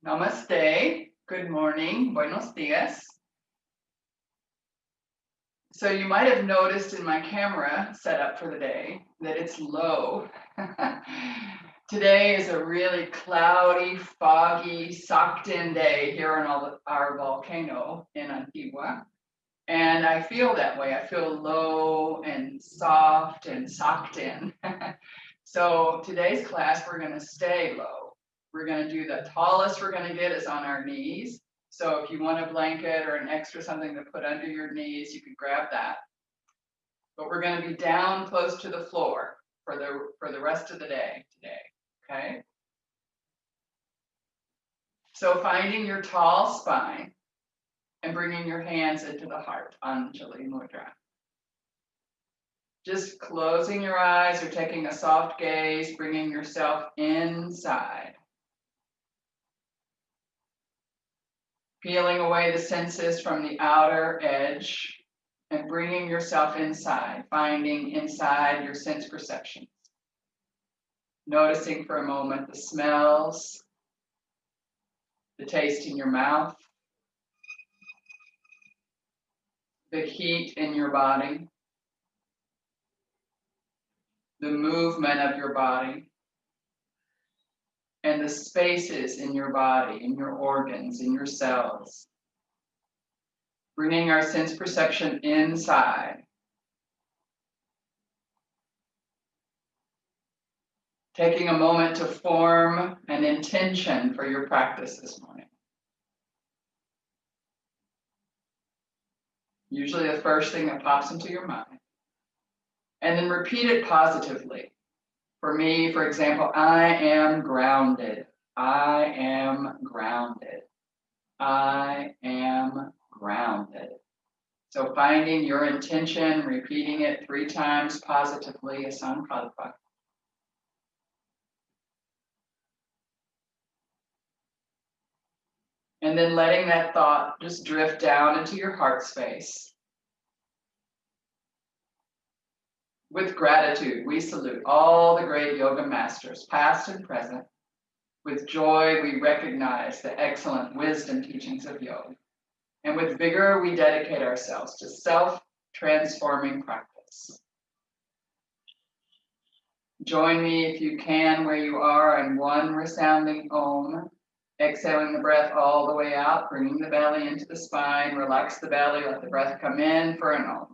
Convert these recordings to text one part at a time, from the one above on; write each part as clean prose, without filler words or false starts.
Namaste. Good morning. Buenos dias. So you might have noticed in my camera setup for the day that it's low. Today is a really cloudy, foggy, socked-in day here on our volcano in Antigua. And I feel that way. I feel low and soft and socked in. So today's class, we're going to stay low. We're going to do the tallest we're going to get is on our knees. So if you want a blanket or an extra something to put under your knees, you can grab that. But we're going to be down close to the floor for the rest of the day today, okay? So finding your tall spine and bringing your hands into the heart, Anjali Mudra. Just closing your eyes or taking a soft gaze, bringing yourself inside. Peeling away the senses from the outer edge and bringing yourself inside, finding inside your sense perceptions. Noticing for a moment the smells, the taste in your mouth, the heat in your body, the movement of your body, and the spaces in your body, in your organs, in your cells. Bringing our sense perception inside. Taking a moment to form an intention for your practice this morning. Usually the first thing that pops into your mind. And then repeat it positively. For me, for example, I am grounded. I am grounded. I am grounded. So finding your intention, repeating it 3 times positively, a sankalpa. And then letting that thought just drift down into your heart space. With gratitude, we salute all the great yoga masters, past and present. With joy, we recognize the excellent wisdom teachings of yoga. And with vigor, we dedicate ourselves to self-transforming practice. Join me if you can where you are in one resounding Om. Exhaling the breath all the way out, bringing the belly into the spine. Relax the belly, let the breath come in for an Om.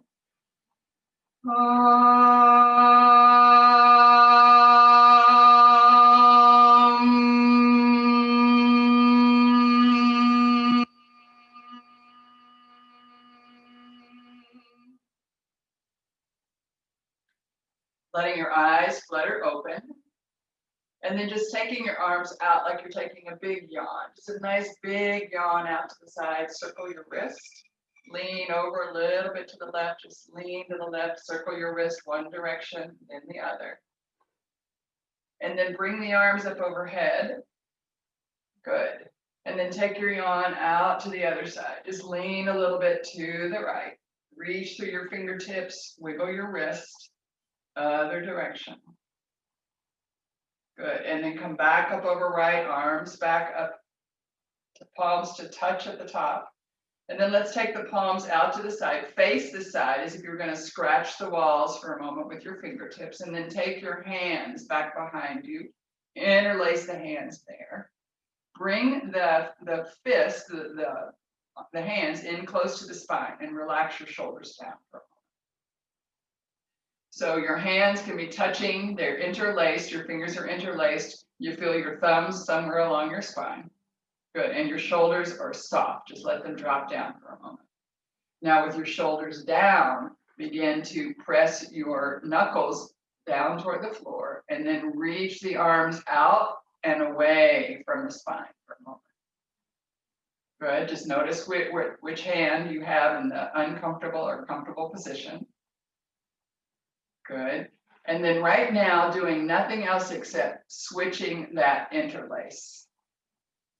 Letting your eyes flutter open. And then just taking your arms out like you're taking a big yawn. Just a nice big yawn out to the side. Circle your wrist. Lean over a little bit to the left. Just lean to the left. Circle your wrist one direction, then the other. And then bring the arms up overhead. Good. And then take your yawn out to the other side. Just lean a little bit to the right. Reach through your fingertips. Wiggle your wrist. Other direction. Good, and then come back up over right, arms back up to palms to touch at the top. And then let's take the palms out to the side, face the side as if you're going to scratch the walls for a moment with your fingertips, and then take your hands back behind you, interlace the hands there. Bring the fist, the hands in close to the spine and relax your shoulders down for a moment. So your hands can be touching, they're interlaced, your fingers are interlaced. You feel your thumbs somewhere along your spine. Good, and your shoulders are soft. Just let them drop down for a moment. Now with your shoulders down, begin to press your knuckles down toward the floor and then reach the arms out and away from the spine for a moment. Good, just notice which hand you have in the uncomfortable or comfortable position. Good. And then right now, doing nothing else except switching that interlace.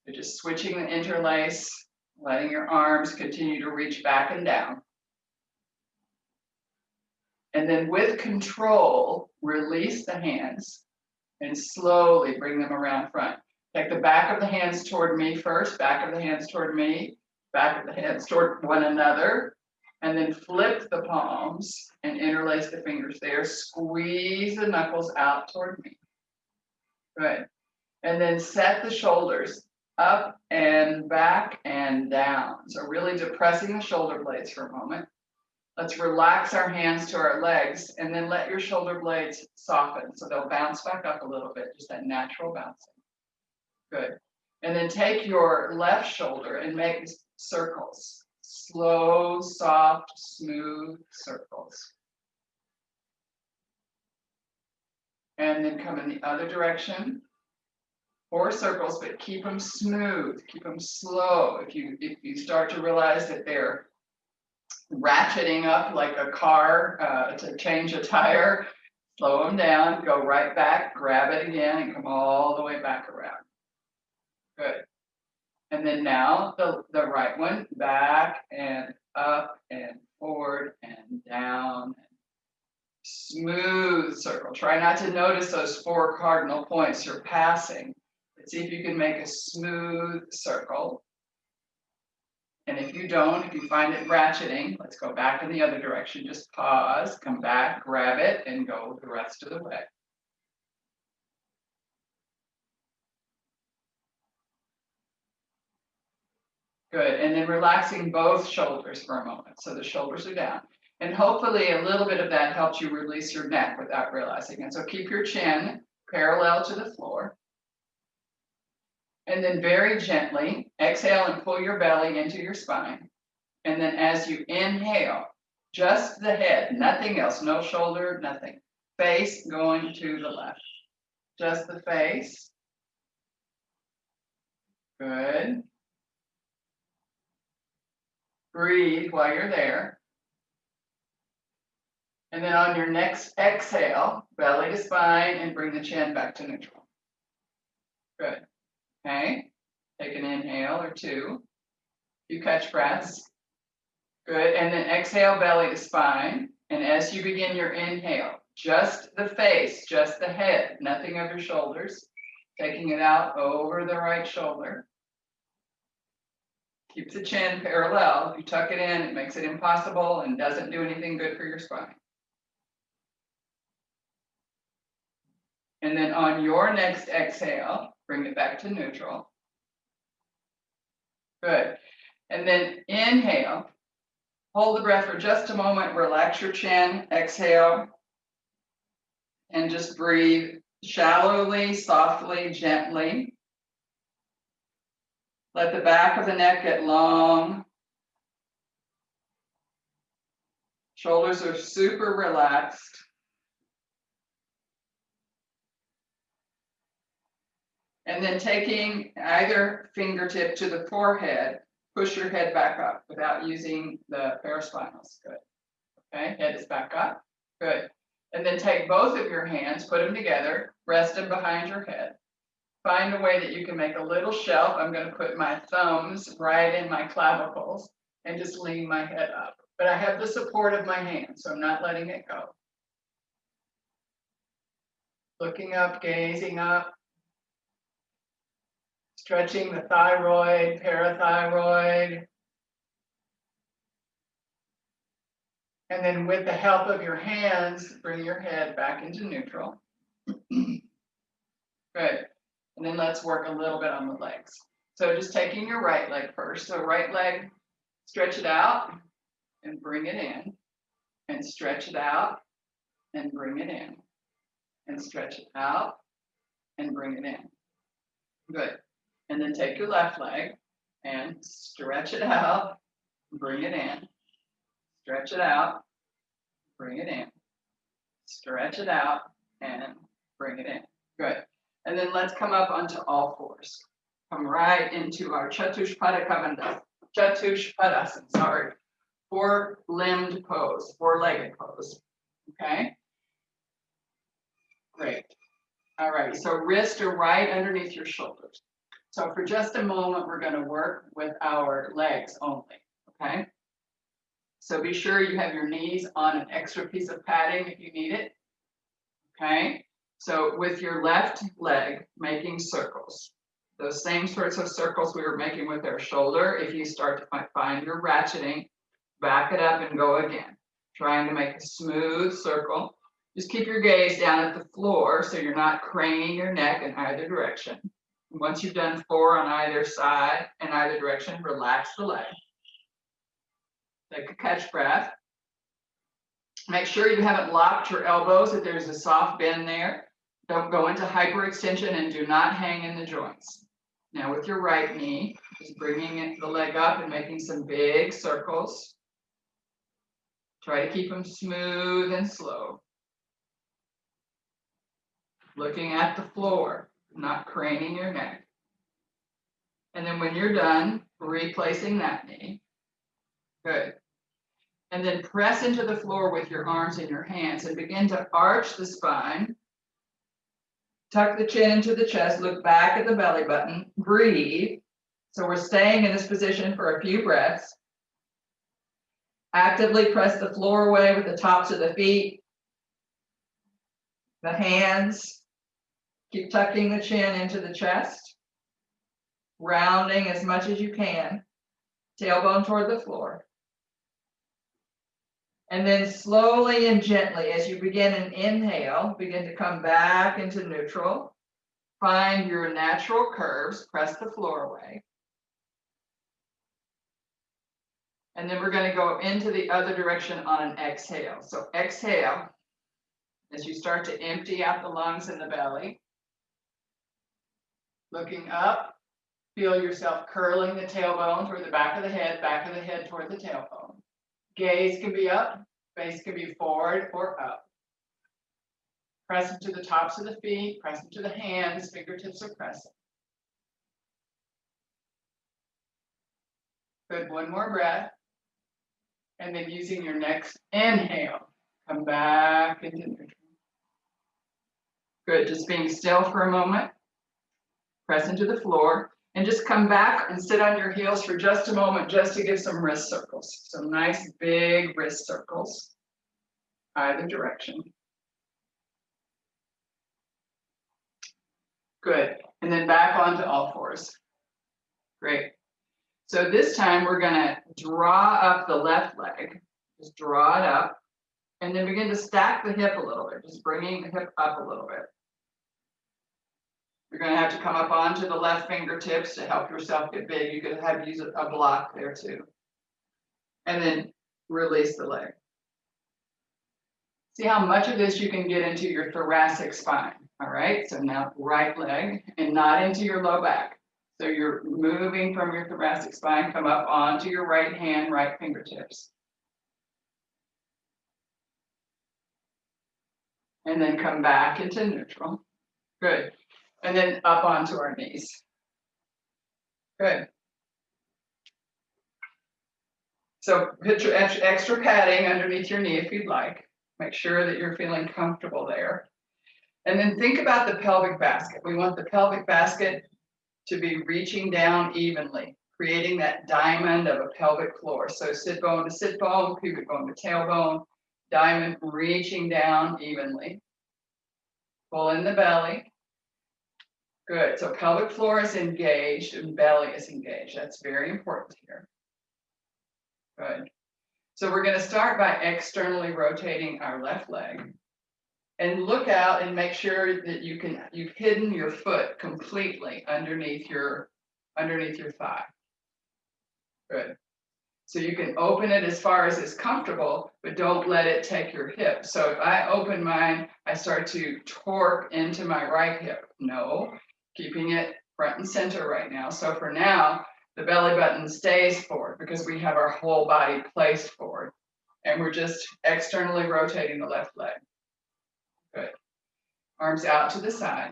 You're just switching the interlace, letting your arms continue to reach back and down. And then with control, release the hands and slowly bring them around front. Take the back of the hands toward me first, back of the hands toward me, back of the hands toward one another, and then flip the palms and interlace the fingers there. Squeeze the knuckles out toward me. Good. And then set the shoulders up and back and down. So really depressing the shoulder blades for a moment. Let's relax our hands to our legs and then let your shoulder blades soften. So they'll bounce back up a little bit, just that natural bouncing. Good. And then take your left shoulder and make circles. Slow, soft, smooth circles. And then come in the other direction. 4 circles, but keep them smooth, keep them slow. If you start to realize that they're ratcheting up like a car to change a tire, slow them down, go right back, grab it again, and come all the way back around. Good. And then now the right one, back and up and forward and down. Smooth circle. Try not to notice those 4 cardinal points you're passing. But see if you can make a smooth circle. And if you don't, if you find it ratcheting, let's go back in the other direction. Just pause, come back, grab it, and go the rest of the way. Good, and then relaxing both shoulders for a moment. So the shoulders are down. And hopefully a little bit of that helps you release your neck without realizing it. So keep your chin parallel to the floor. And then very gently, exhale and pull your belly into your spine. And then as you inhale, just the head, nothing else, no shoulder, nothing. Face going to the left. Just the face. Good. Breathe while you're there. And then on your next exhale, belly to spine and bring the chin back to neutral. Good. Okay. Take an inhale or 2. You catch breaths. Good. And then exhale, belly to spine. And as you begin your inhale, just the face, just the head, nothing of your shoulders. Taking it out over the right shoulder. Keep the chin parallel. If you tuck it in, it makes it impossible and doesn't do anything good for your spine. And then on your next exhale, bring it back to neutral. Good. And then inhale. Hold the breath for just a moment. Relax your chin. Exhale. And just breathe shallowly, softly, gently. Let the back of the neck get long. Shoulders are super relaxed. And then taking either fingertip to the forehead, push your head back up without using the paraspinals. Good. Okay, head is back up. Good. And then take both of your hands, put them together, rest them behind your head. Find a way that you can make a little shelf. I'm going to put my thumbs right in my clavicles and just lean my head up. But I have the support of my hands, so I'm not letting it go. Looking up, gazing up. Stretching the thyroid, parathyroid. And then with the help of your hands, bring your head back into neutral. Good. And then let's work a little bit on the legs. So just taking your right leg first. So right leg, stretch it out and bring it in. And stretch it out and bring it in. And stretch it out and bring it in. Good. And then take your left leg and stretch it out, bring it in. Stretch it out, bring it in. Stretch it out and bring it in. Good. And then let's come up onto all fours. Come right into our Chatushpadasana, 4-limbed pose, 4-legged pose. Okay? Great. All right, so wrists are right underneath your shoulders. So for just a moment, we're going to work with our legs only, okay? So be sure you have your knees on an extra piece of padding if you need it, okay? So with your left leg, making circles. Those same sorts of circles we were making with our shoulder, if you start to find your ratcheting, back it up and go again. Trying to make a smooth circle. Just keep your gaze down at the floor so you're not craning your neck in either direction. Once you've done 4 on either side in either direction, relax the leg. Take a catch breath. Make sure you haven't locked your elbows, that there's a soft bend there. Don't go into hyperextension and do not hang in the joints. Now with your right knee, just bringing the leg up and making some big circles. Try to keep them smooth and slow. Looking at the floor, not craning your neck. And then when you're done, replacing that knee. Good. And then press into the floor with your arms and your hands and begin to arch the spine. Tuck the chin into the chest, look back at the belly button, breathe. So we're staying in this position for a few breaths. Actively press the floor away with the tops of the feet, the hands. Keep tucking the chin into the chest, rounding as much as you can, tailbone toward the floor. And then slowly and gently, as you begin an inhale, begin to come back into neutral. Find your natural curves, press the floor away. And then we're going to go into the other direction on an exhale. So exhale, as you start to empty out the lungs and the belly. Looking up, feel yourself curling the tailbone toward the back of the head toward the tailbone. Gaze can be up, face can be forward or up. Press into the tops of the feet, press into the hands, fingertips are pressing. Good, one more breath. And then using your next inhale, come back into neutral. Good, just being still for a moment. Press into the floor and just come back and sit on your heels for just a moment, just to give some wrist circles. Some nice big wrist circles, either direction. Good, and then back onto all fours. Great. So this time we're gonna draw up the left leg, just draw it up, and then begin to stack the hip a little bit, just bringing the hip up a little bit. You're going to have to come up onto the left fingertips to help yourself get big. You could have use a block there too. And then release the leg. See how much of this you can get into your thoracic spine. All right, so now right leg and not into your low back. So you're moving from your thoracic spine, come up onto your right hand, right fingertips. And then come back into neutral. Good. And then up onto our knees. Good. So put your extra padding underneath your knee if you'd like. Make sure that you're feeling comfortable there. And then think about the pelvic basket. We want the pelvic basket to be reaching down evenly, creating that diamond of a pelvic floor. So sit bone to sit bone, pubic bone to tailbone, diamond reaching down evenly. Pull in the belly. Good, so pelvic floor is engaged and belly is engaged. That's very important here. Good. So we're going to start by externally rotating our left leg. And look out and make sure that you've hidden your foot completely underneath your thigh. Good. So you can open it as far as is comfortable, but don't let it take your hip. So if I open mine, I start to torque into my right hip. No. Keeping it front and center right now. So for now, the belly button stays forward because we have our whole body placed forward. And we're just externally rotating the left leg. Good. Arms out to the side.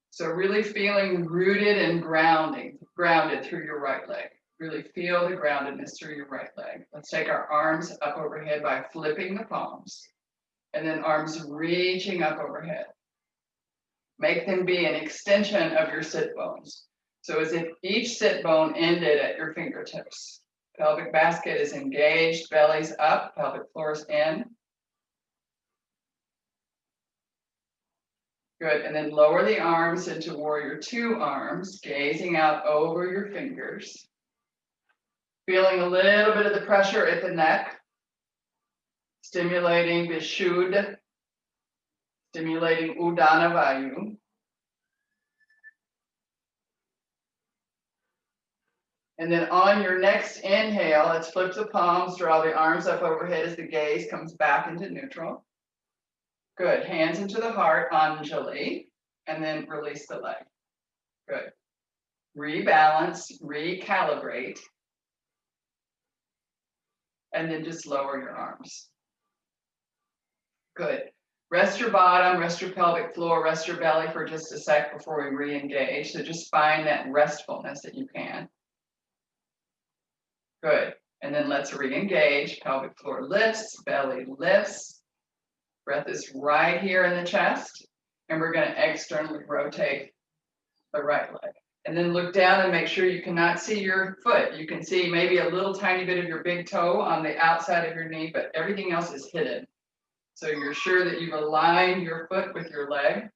So really feeling rooted and grounded through your right leg. Really feel the groundedness through your right leg. Let's take our arms up overhead by flipping the palms. And then arms reaching up overhead. Make them be an extension of your sit bones. So as if each sit bone ended at your fingertips. Pelvic basket is engaged, belly's up, pelvic floor is in. Good, and then lower the arms into warrior two arms, gazing out over your fingers. Feeling a little bit of the pressure at the neck, stimulating Vishuddha, stimulating Udana Vayu. And then on your next inhale, let's flip the palms, draw the arms up overhead as the gaze comes back into neutral. Good, hands into the heart, Anjali, and then release the leg. Good. Rebalance, recalibrate, and then just lower your arms. Good. Rest your bottom, rest your pelvic floor, rest your belly for just a sec before we re-engage. So just find that restfulness that you can. Good. And then let's re-engage. Pelvic floor lifts, belly lifts. Breath is right here in the chest. And we're going to externally rotate the right leg. And then look down and make sure you cannot see your foot. You can see maybe a little tiny bit of your big toe on the outside of your knee, but everything else is hidden. So you're sure that you've aligned your foot with your leg.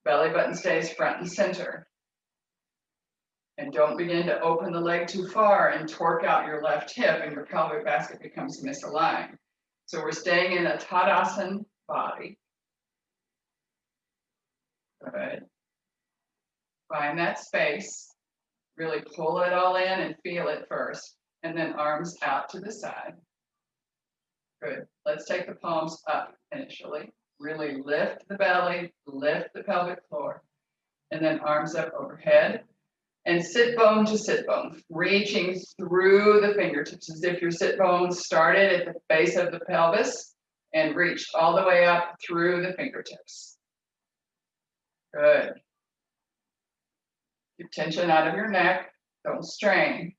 Belly button stays front and center. And don't begin to open the leg too far and torque out your left hip and your pelvic basket becomes misaligned. So we're staying in a Tadasana body. Good. Find that space. Really pull it all in and feel it first. And then arms out to the side. Good. Let's take the palms up initially. Really lift the belly, lift the pelvic floor. And then arms up overhead. And sit bone to sit bone, reaching through the fingertips as if your sit bones started at the base of the pelvis and reached all the way up through the fingertips. Good. Keep tension out of your neck. Don't strain.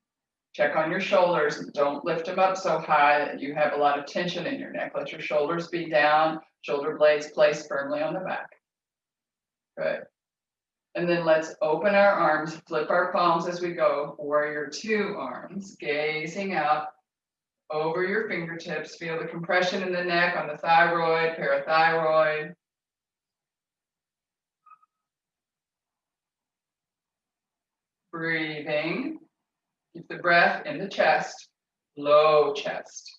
Check on your shoulders and don't lift them up so high that you have a lot of tension in your neck. Let your shoulders be down, shoulder blades placed firmly on the back. Good. And then let's open our arms, flip our palms as we go. Warrior two arms, gazing out over your fingertips. Feel the compression in the neck on the thyroid, parathyroid. Breathing. Keep the breath in the chest, low chest.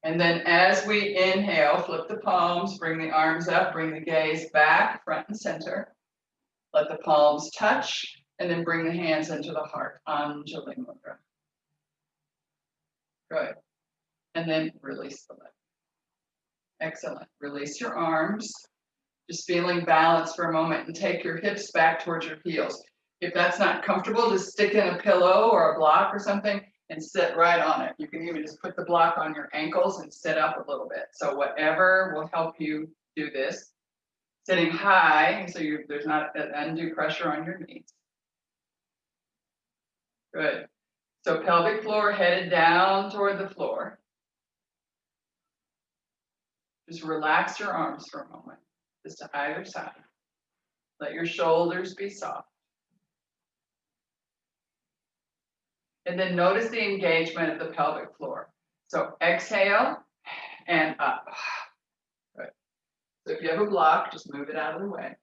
And then as we inhale, flip the palms, bring the arms up, bring the gaze back, front and center. Let the palms touch, and then bring the hands into the heart, Anjali Mudra. Good. And then release the leg. Excellent. Release your arms. Just feeling balanced for a moment and take your hips back towards your heels. If that's not comfortable, just stick in a pillow or a block or something and sit right on it. You can even just put the block on your ankles and sit up a little bit. So whatever will help you do this. Sitting high, so there's not an undue pressure on your knees. Good. So pelvic floor headed down toward the floor. Just relax your arms for a moment, just to either side. Let your shoulders be soft. And then notice the engagement of the pelvic floor. So exhale and up. Good. So if you have a block, just move it out of the way.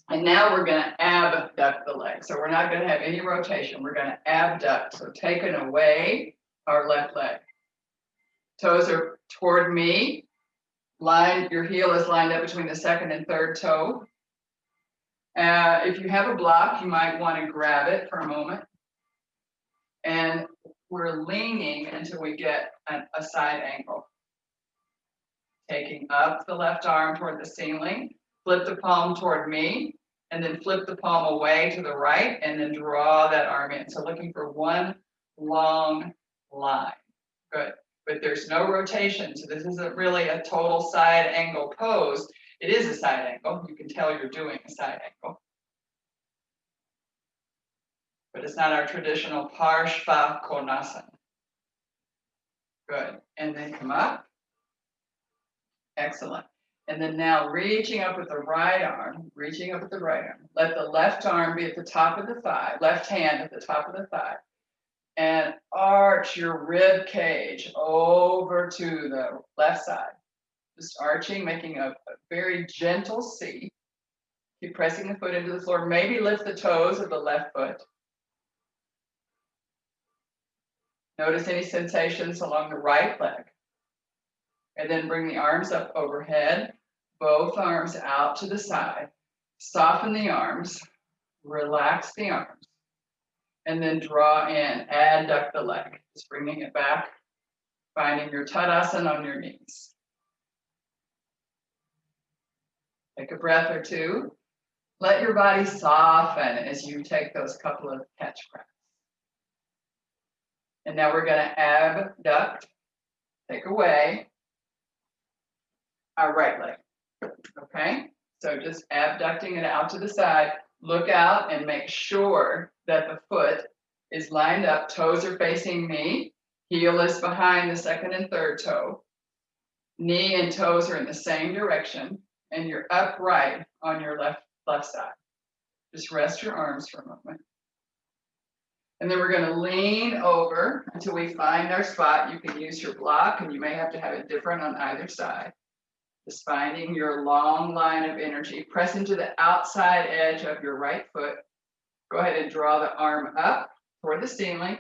And now we're going to abduct the leg. So we're not going to have any rotation. We're going to abduct. So taking away our left leg. Toes are toward me. Your heel is lined up between the second and third toe. If you have a block, you might want to grab it for a moment. And we're leaning until we get a side angle. Taking up the left arm toward the ceiling, flip the palm toward me, and then flip the palm away to the right, and then draw that arm in. So looking for one long line. Good. But there's no rotation, so this isn't really a total side angle pose. It is a side angle. You can tell you're doing a side angle. But it's not our traditional Parshva Konasana. Good. And then come up. Excellent. And then now reaching up with the right arm, reaching up with the right arm. Let the left arm be at the top of the thigh, left hand at the top of the thigh. And arch your rib cage over to the left side. Just arching, making a very gentle C. Keep pressing the foot into the floor. Maybe lift the toes of the left foot. Notice any sensations along the right leg. And then bring the arms up overhead, both arms out to the side. Soften the arms, relax the arms. And then draw in, adduct the leg. Just bringing it back, finding your Tadasana on your knees. Take a breath or two. Let your body soften as you take those couple of catch breaths. And now we're going to abduct, take away our right leg. Okay? So just abducting it out to the side. Look out and make sure that the foot is lined up. Toes are facing me. Heel is behind the second and third toe. Knee and toes are in the same direction. And you're upright on your left side. Just rest your arms for a moment. And then we're going to lean over until we find our spot. You can use your block, and you may have to have it different on either side. Just finding your long line of energy. Press into the outside edge of your right foot. Go ahead and draw the arm up toward the ceiling.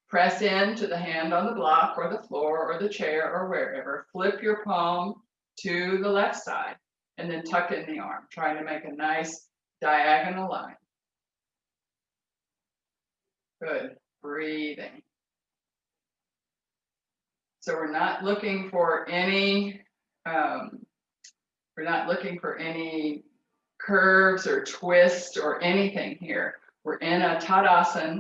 Press into the hand on the block or the floor or the chair or wherever. Flip your palm to the left side. And then tuck in the arm, trying to make a nice diagonal line. Good, breathing. So we're not looking for any, curves or twists or anything here. We're in a Tadasana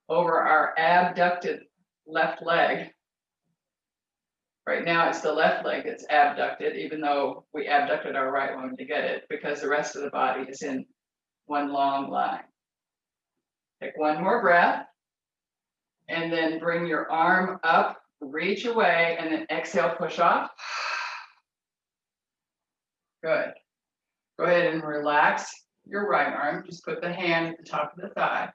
over our abducted left leg. Right now, it's the left leg that's abducted, even though we abducted our right one to get it, because the rest of the body is in one long line. Take one more breath, and then bring your arm up, reach away, and then exhale, push off. Good. Go ahead and relax your right arm. Just put the hand at the top of the thigh.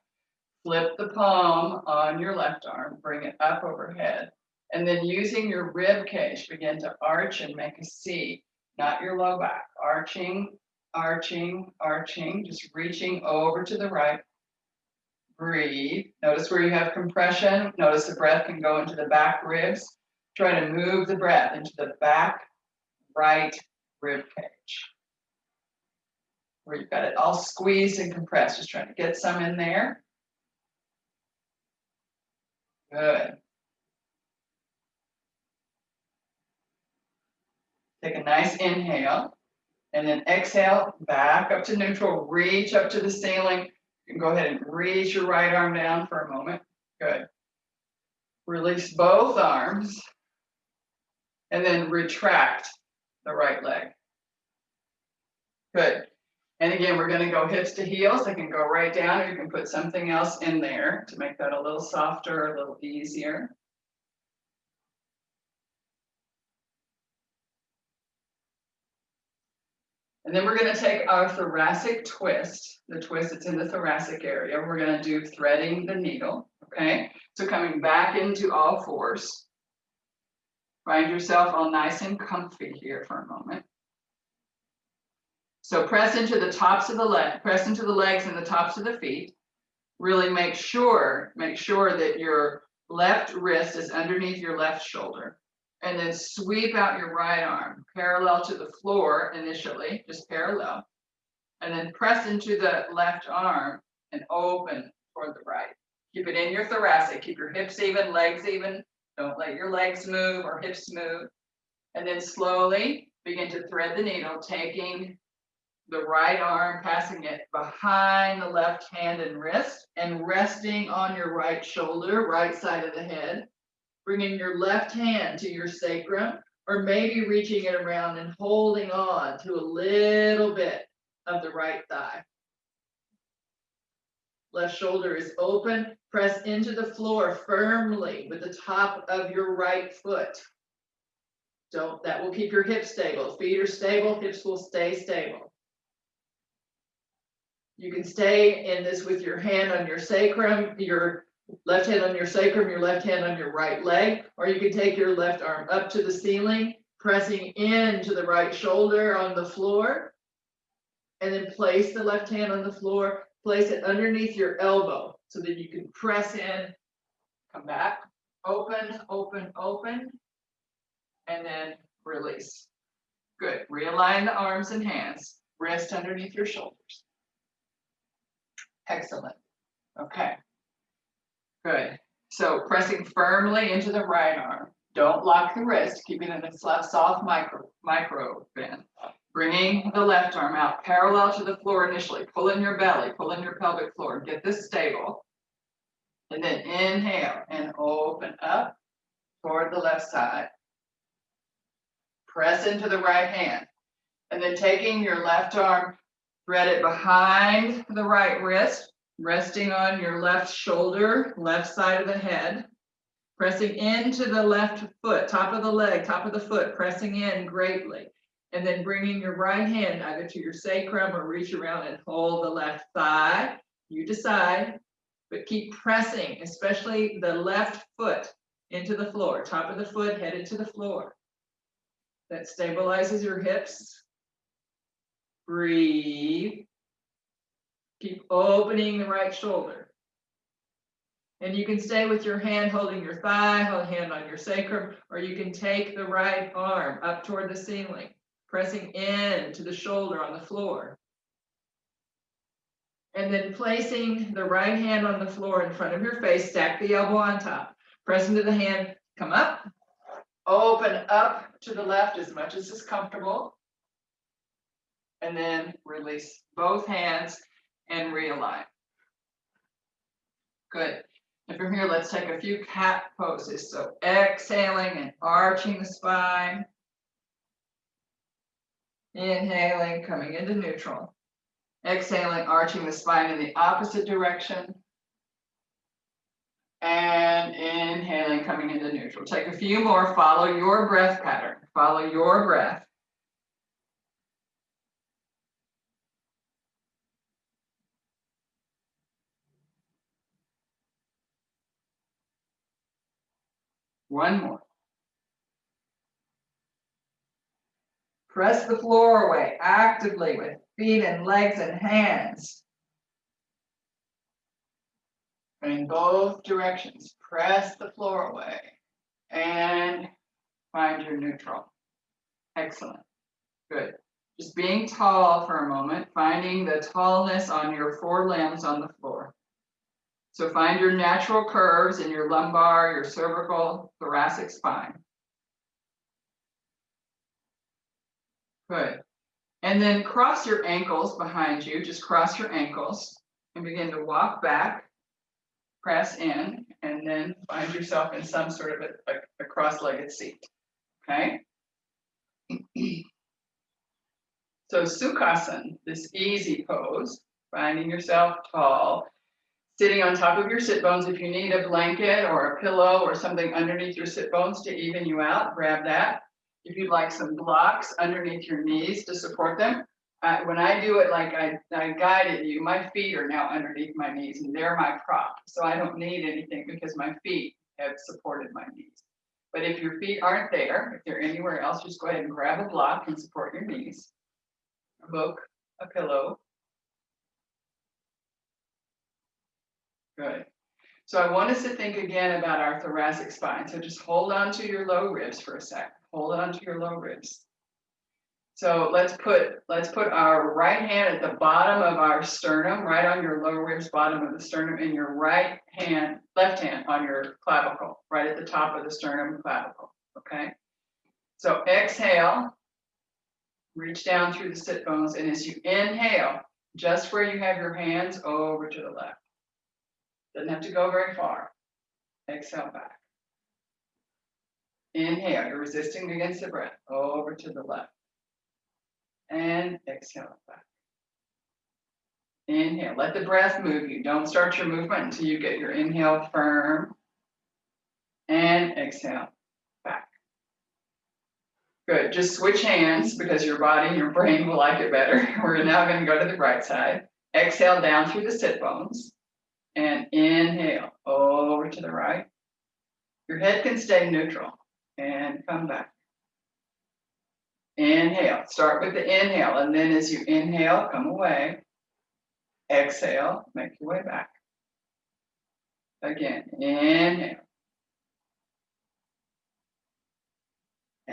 Flip the palm on your left arm, bring it up overhead. And then using your rib cage, begin to arch and make a C, not your low back. Arching, arching, arching, just reaching over to the right. Breathe. Notice where you have compression. Notice the breath can go into the back ribs. Try to move the breath into the back right rib cage, where you've got it all squeezed and compressed. Just trying to get some in there. Good. Take a nice inhale, and then exhale, back up to neutral, reach up to the ceiling. You can go ahead and reach your right arm down for a moment. Good. Release both arms, and then retract the right leg. Good. And again, we're going to go hips to heels. I can go right down, or you can put something else in there to make that a little softer, a little easier. And then we're going to take our thoracic twist, the twist that's in the thoracic area. We're going to do threading the needle, okay? So coming back into all fours. Find yourself all nice and comfy here for a moment. So press into the tops of the leg, press into the legs and the tops of the feet. Really make sure that your left wrist is underneath your left shoulder. And then sweep out your right arm, parallel to the floor initially, just parallel. And then press into the left arm and open toward the right. Keep it in your thoracic, keep your hips even, legs even. Don't let your legs move or hips move. And then slowly begin to thread the needle, taking the right arm, passing it behind the left hand and wrist, and resting on your right shoulder, right side of the head. Bringing your left hand to your sacrum, or maybe reaching it around and holding on to a little bit of the right thigh. Left shoulder is open. Press into the floor firmly with the top of your right foot. That will keep your hips stable. Feet are stable, hips will stay stable. You can stay in this with your hand on your sacrum, your left hand on your sacrum, your left hand on your right leg, or you can take your left arm up to the ceiling, Pressing into the right shoulder on the floor. And then place the left hand on the floor. Place it underneath your elbow so that you can press in. Come back. Open, open, open. And then release. Good. Realign the arms and hands. Wrist underneath your shoulders. Excellent. Okay. Good. So pressing firmly into the right arm. Don't lock the wrist. Keep it in a soft micro bend. Bringing the left arm out parallel to the floor initially. Pull in your belly. Pull in your pelvic floor. Get this stable. And then inhale and open up toward the left side. Press into the right hand. And then taking your left arm, thread it behind the right wrist, resting on your left shoulder, left side of the head. Pressing into the left foot, top of the leg, top of the foot, pressing in greatly. And then bringing your right hand either to your sacrum or reach around and hold the left thigh. You decide, but keep pressing, especially the left foot into the floor, top of the foot headed to the floor. That stabilizes your hips. Breathe. Keep opening the right shoulder. And you can stay with your hand holding your thigh, hold hand on your sacrum, or you can take the right arm up toward the ceiling, pressing in to the shoulder on the floor. And then placing the right hand on the floor in front of your face, stack the elbow on top. Press into the hand, come up, open up to the left as much as is comfortable. And then release both hands and realign. Good. And from here, let's take a few cat poses. So exhaling and arching the spine. Inhaling, coming into neutral. Exhaling, arching the spine in the opposite direction. And inhaling, coming into neutral. Take a few more, follow your breath pattern. Follow your breath. One more. Press the floor away actively with feet and legs and hands. In both directions, press the floor away and find your neutral. Excellent. Good. Just being tall for a moment, finding the tallness on your forelimbs on the floor. So find your natural curves in your lumbar, your cervical, thoracic spine. Good. And then cross your ankles behind you. Just cross your ankles and begin to walk back, press in, and then find yourself in some sort of a cross-legged seat. Okay? So Sukhasana, this easy pose, finding yourself tall, sitting on top of your sit bones. If you need a blanket or a pillow or something underneath your sit bones to even you out, grab that. If you'd like some blocks underneath your knees to support them, when I do it like I guided you, my feet are now underneath my knees and they're my prop. So I don't need anything because my feet have supported my knees. But if your feet aren't there, if they're anywhere else, just go ahead and grab a block and support your knees. A book, a pillow. Good. So I want us to think again about our thoracic spine. So just hold on to your low ribs for a sec. Hold on to your low ribs. So let's put our right hand at the bottom of our sternum, right on your lower ribs, bottom of the sternum, and your left hand on your clavicle, right at the top of the sternum clavicle. Okay. So exhale, reach down through the sit bones, and as you inhale, just where you have your hands, over to the left. Doesn't have to go very far. Exhale back. Inhale, you're resisting against the breath, over to the left. And exhale back. Inhale, let the breath move you. Don't start your movement until you get your inhale firm. And exhale back. Good, just switch hands because your body and your brain will like it better. We're now going to go to the right side. Exhale down through the sit bones. And inhale over to the right. Your head can stay neutral and come back. Inhale, start with the inhale, and then as you inhale, come away. Exhale, make your way back. Again, inhale.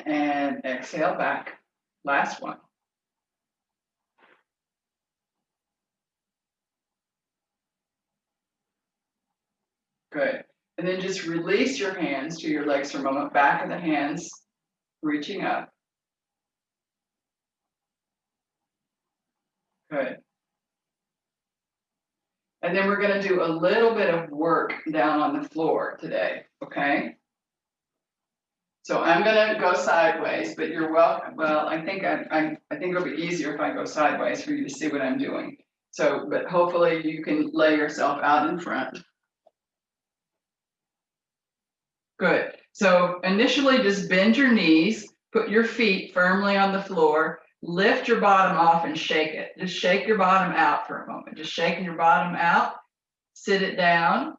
And exhale back. Last one. Good. And then just release your hands to your legs for a moment. Back of the hands, reaching up. Good. And then we're going to do a little bit of work down on the floor today, okay? So I'm going to go sideways, but you're welcome. Well, I think it'll be easier if I go sideways for you to see what I'm doing. So, but hopefully you can lay yourself out in front. Good. So initially just bend your knees, put your feet firmly on the floor, lift your bottom off and shake it. Just shake your bottom out for a moment. Just shaking your bottom out, sit it down,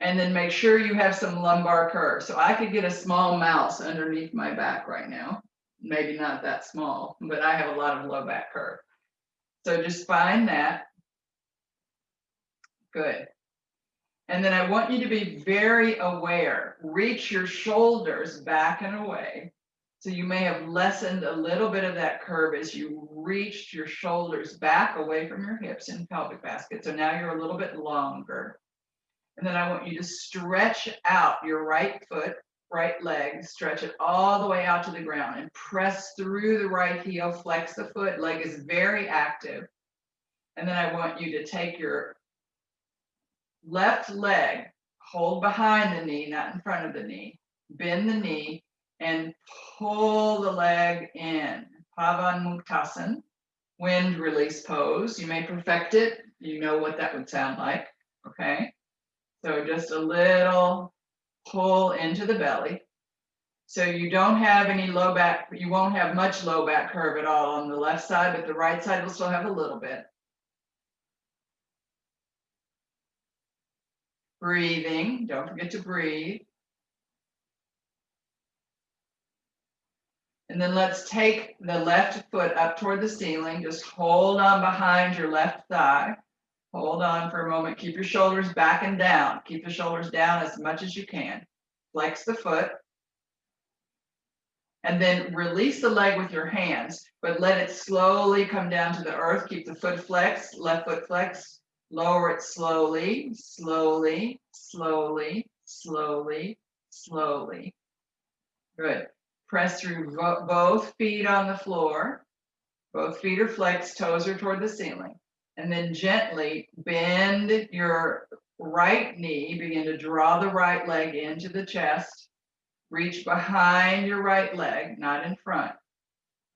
and then make sure you have some lumbar curve. So I could get a small mouse underneath my back right now. Maybe not that small, but I have a lot of low back curve. So just find that. Good. And then I want you to be very aware. Reach your shoulders back and away. So you may have lessened a little bit of that curve as you reached your shoulders back away from your hips in pelvic basket. So now you're a little bit longer. And then I want you to stretch out your right foot, right leg, stretch it all the way out to the ground and press through the right heel, flex the foot, leg is very active. And then I want you to take your left leg, hold behind the knee, not in front of the knee, bend the knee and pull the leg in. Pavanmuktasan, wind release pose. You may perfect it. You know what that would sound like, okay? So just a little pull into the belly. So you don't have any low back, you won't have much low back curve at all on the left side, but the right side will still have a little bit. Breathing, don't forget to breathe. And then let's take the left foot up toward the ceiling. Just hold on behind your left thigh. Hold on for a moment. Keep your shoulders back and down. Keep the shoulders down as much as you can. Flex the foot. And then release the leg with your hands, but let it slowly come down to the earth. Keep the foot flexed, left foot flexed. Lower it slowly, slowly, slowly, slowly, slowly. Good. Press through both feet on the floor. Both feet are flexed, toes are toward the ceiling. And then gently bend your right knee. Begin to draw the right leg into the chest. Reach behind your right leg, not in front.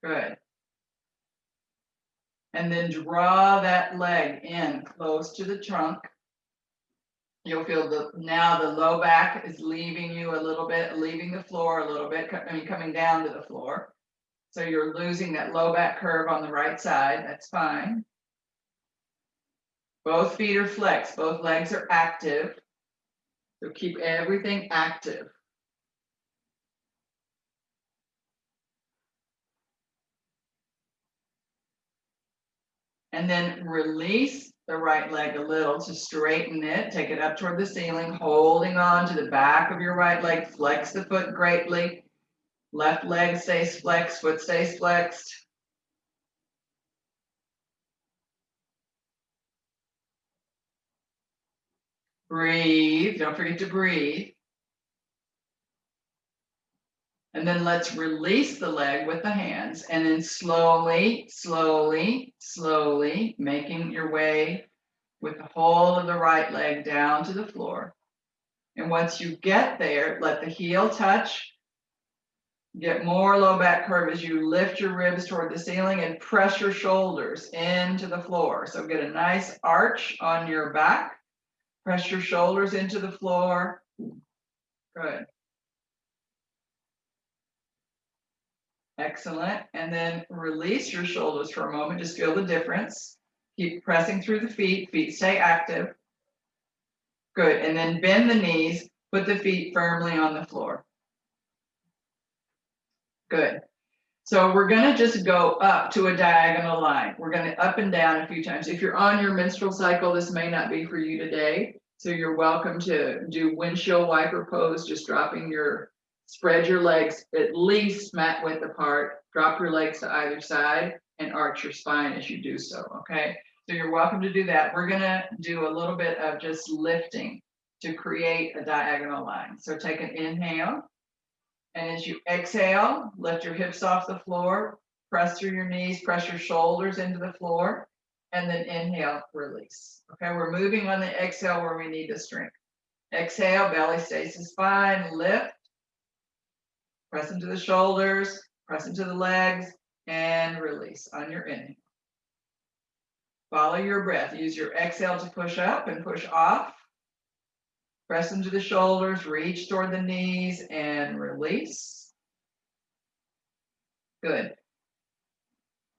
Good. And then draw that leg in close to the trunk. You'll feel now the low back is leaving you a little bit, leaving the floor a little bit, coming down to the floor. So you're losing that low back curve on the right side. That's fine. Both feet are flexed. Both legs are active. So keep everything active. And then release the right leg a little to straighten it. Take it up toward the ceiling, holding on to the back of your right leg. Flex the foot greatly. Left leg stays flexed, foot stays flexed. Breathe, don't forget to breathe. And then let's release the leg with the hands and then slowly, slowly, slowly making your way with the whole of the right leg down to the floor. And once you get there, let the heel touch. Get more low back curve as you lift your ribs toward the ceiling and press your shoulders into the floor. So get a nice arch on your back. Press your shoulders into the floor. Good. Excellent. And then release your shoulders for a moment. Just feel the difference. Keep pressing through the feet. Feet stay active. Good. And then bend the knees. Put the feet firmly on the floor. Good. So we're gonna just go up to a diagonal line. We're gonna up and down a few times. If you're on your menstrual cycle, this may not be for you today. So you're welcome to do windshield wiper pose, just spread your legs at least mat width apart, drop your legs to either side and arch your spine as you do so, okay? So you're welcome to do that. We're gonna do a little bit of just lifting to create a diagonal line. So take an inhale. And as you exhale, lift your hips off the floor, press through your knees, press your shoulders into the floor, and then inhale, release. Okay, we're moving on the exhale where we need the strength. Exhale, belly stays to spine, lift, press into the shoulders, press into the legs, and release on your inhale. Follow your breath. Use your exhale to push up and push off. Press into the shoulders, reach toward the knees, and release. Good.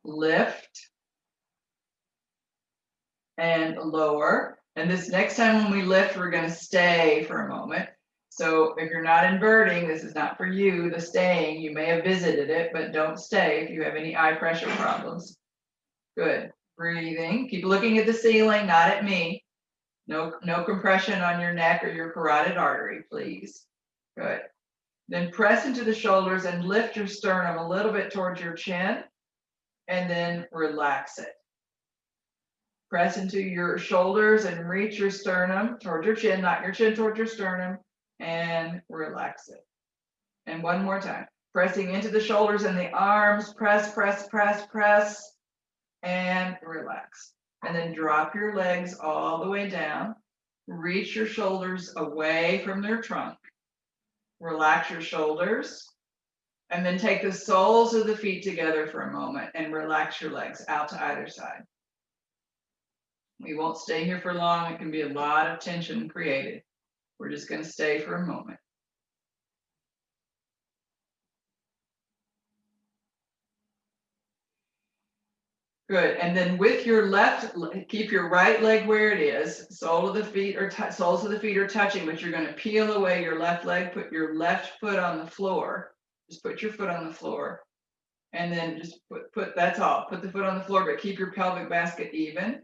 Lift and lower. And this next time when we lift, we're going to stay for a moment. So if you're not inverting, this is not for you, the staying. You may have visited it, but don't stay if you have any eye pressure problems. Good. Breathing. Keep looking at the ceiling, not at me. No compression on your neck or your carotid artery, please. Good. Then press into the shoulders and lift your sternum a little bit towards your chin, and then relax it. Press into your shoulders and reach your sternum towards your chin, not your chin towards your sternum, and relax it. And one more time. Pressing into the shoulders and the arms, press, press, press, press, and relax. And then drop your legs all the way down. Reach your shoulders away from their trunk. Relax your shoulders. And then take the soles of the feet together for a moment and relax your legs out to either side. We won't stay here for long. It can be a lot of tension created. We're just going to stay for a moment. Good. And then with your left, keep your right leg where it is. Soles of the feet are touching, but you're going to peel away your left leg. Put your left foot on the floor. Just put your foot on the floor. And then just put that's all. Put the foot on the floor, but keep your pelvic basket even.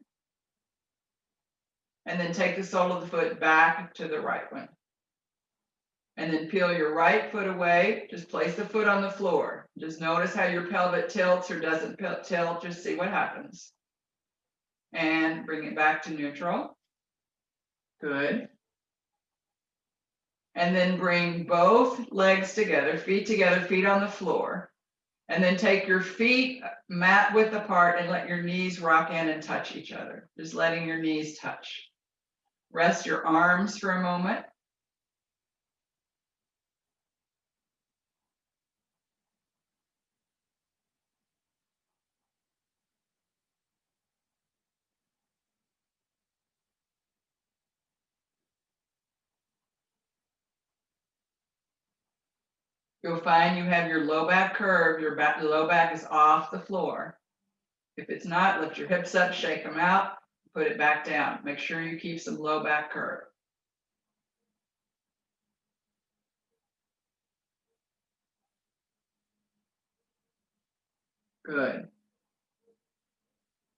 And then take the sole of the foot back to the right one. And then peel your right foot away. Just place the foot on the floor. Just notice how your pelvic tilts or doesn't tilt. Just see what happens. And bring it back to neutral. Good. And then bring both legs together, feet on the floor. And then take your feet mat width apart and let your knees rock in and touch each other. Just letting your knees touch. Rest your arms for a moment. You'll find you have your low back curve, your low back is off the floor. If it's not, lift your hips up, shake them out, put it back down. Make sure you keep some low back curve. Good.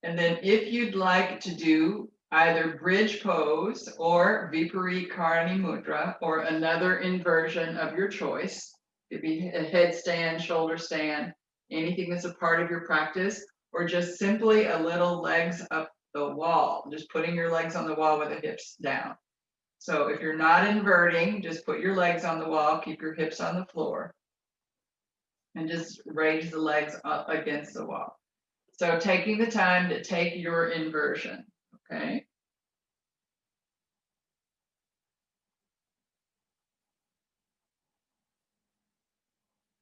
And then if you'd like to do either bridge pose or Viparita Karani Mudra or another inversion of your choice, it could be a headstand, shoulder stand, anything that's a part of your practice, or just simply a little legs up the wall, just putting your legs on the wall with the hips down. So if you're not inverting, just put your legs on the wall, keep your hips on the floor, and just raise the legs up against the wall. So taking the time to take your inversion, okay?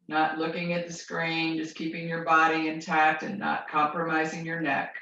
Not looking at the screen, just keeping your body intact and not compromising your neck.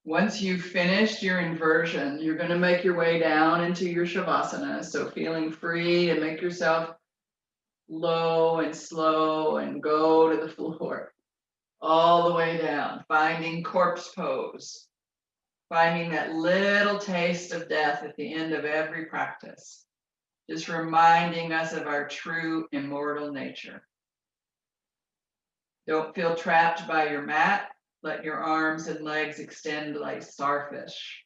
Once you've finished your inversion, you're going to make your way down into your Shavasana. So feeling free to make yourself low and slow and go to the floor all the way down, finding corpse pose, finding that little taste of death at the end of every practice, just reminding us of our true immortal nature. Don't feel trapped by your mat. Let your arms and legs extend like starfish.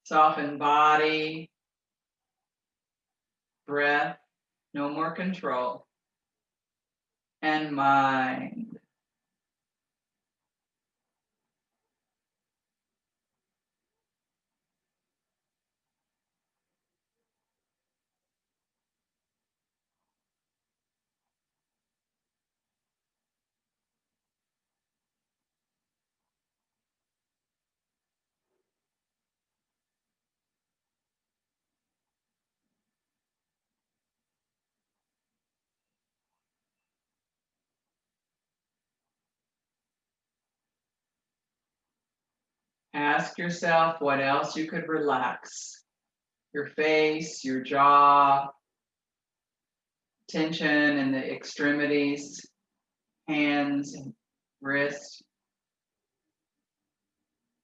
Soften body, breath, no more control, and mind. Ask yourself what else you could relax. Your face, your jaw, tension in the extremities, hands and wrists,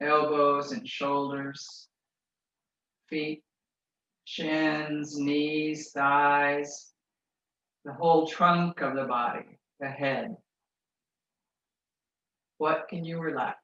elbows and shoulders, feet, shins, knees, thighs, the whole trunk of the body, the head. What can you relax?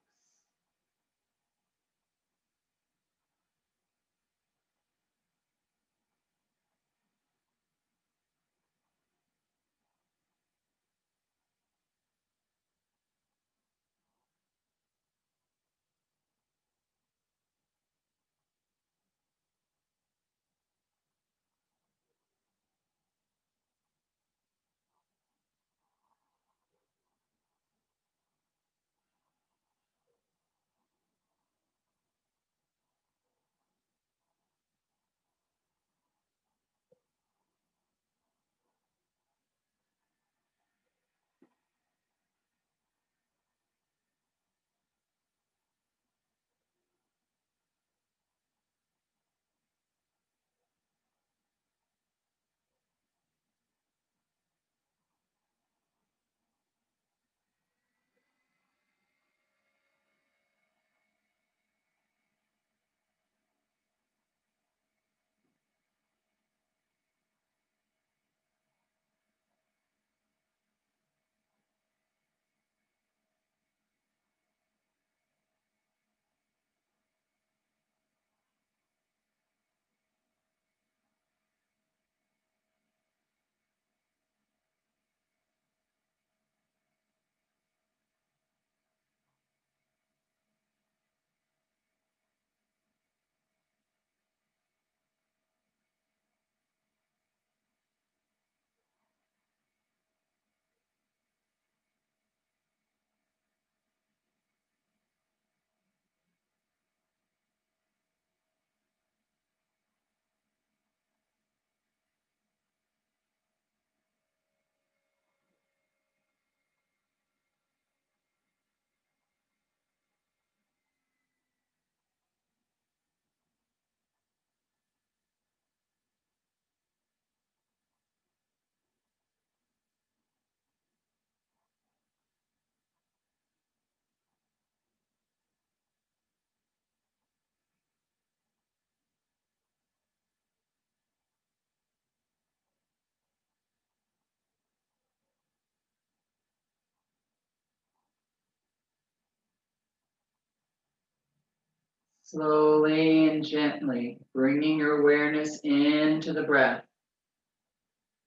Slowly and gently bringing your awareness into the breath,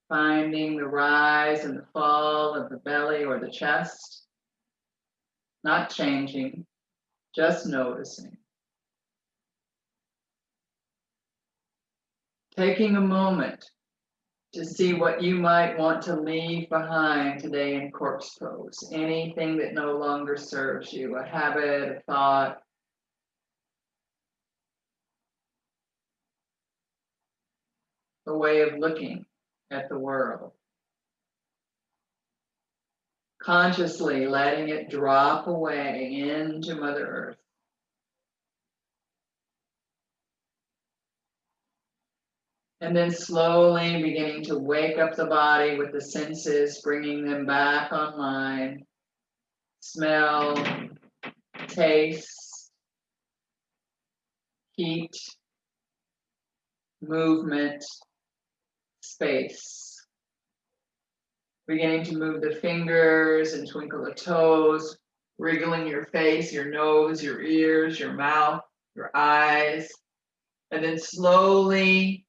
finding the rise and the fall of the belly or the chest, not changing, just noticing. Taking a moment to see what you might want to leave behind today in corpse pose. Anything that no longer serves you, a habit, a thought, a way of looking at the world. Consciously letting it drop away into Mother Earth. And then slowly beginning to wake up the body with the senses, bringing them back online. Smell, taste, heat, movement, space. Beginning to move the fingers and twinkle the toes, wriggling your face, your nose, your ears, your mouth, your eyes. And then slowly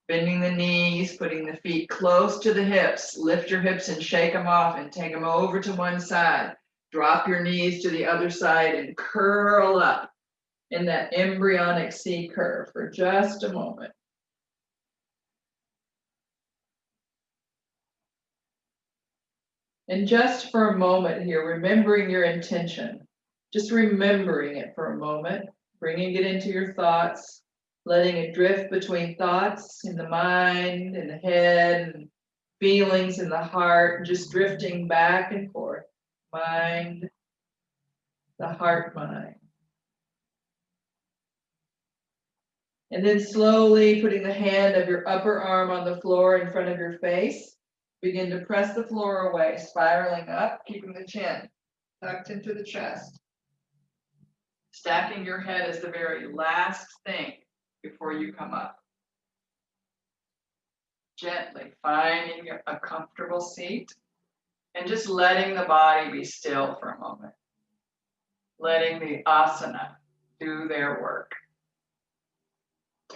bending the knees, putting the feet close to the hips. Lift your hips and shake them off and take them over to one side. Drop your knees to the other side and curl up in that embryonic C curve for just a moment. And just for a moment here, remembering your intention, just remembering it for a moment, bringing it into your thoughts, letting it drift between thoughts in the mind and the head, and feelings in the heart, just drifting back and forth. Mind, the heart, mind. And then slowly putting the hand of your upper arm on the floor in front of your face. Begin to press the floor away, spiraling up, keeping the chin tucked into the chest. Stacking your head is the very last thing before you come up. Gently finding a comfortable seat and just letting the body be still for a moment. Letting the asana do their work.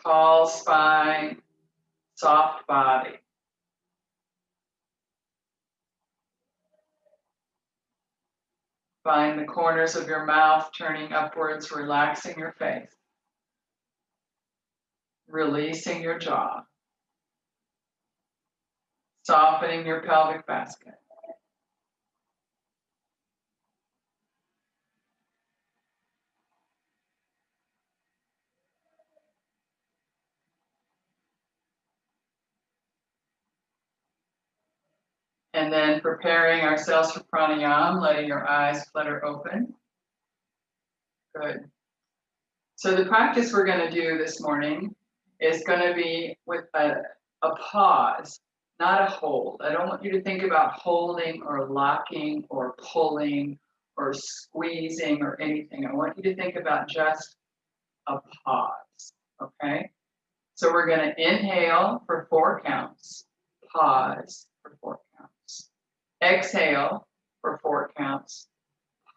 Tall spine, soft body. Find the corners of your mouth turning upwards, relaxing your face. Releasing your jaw. Softening your pelvic basket. And then preparing ourselves for pranayama, letting your eyes flutter open. Good. So the practice we're going to do this morning is going to be with a pause, not a hold. I don't want you to think about holding or locking or pulling or squeezing or anything. I want you to think about just a pause, okay? So we're going to inhale for 4 counts, pause for 4 counts. Exhale for 4 counts,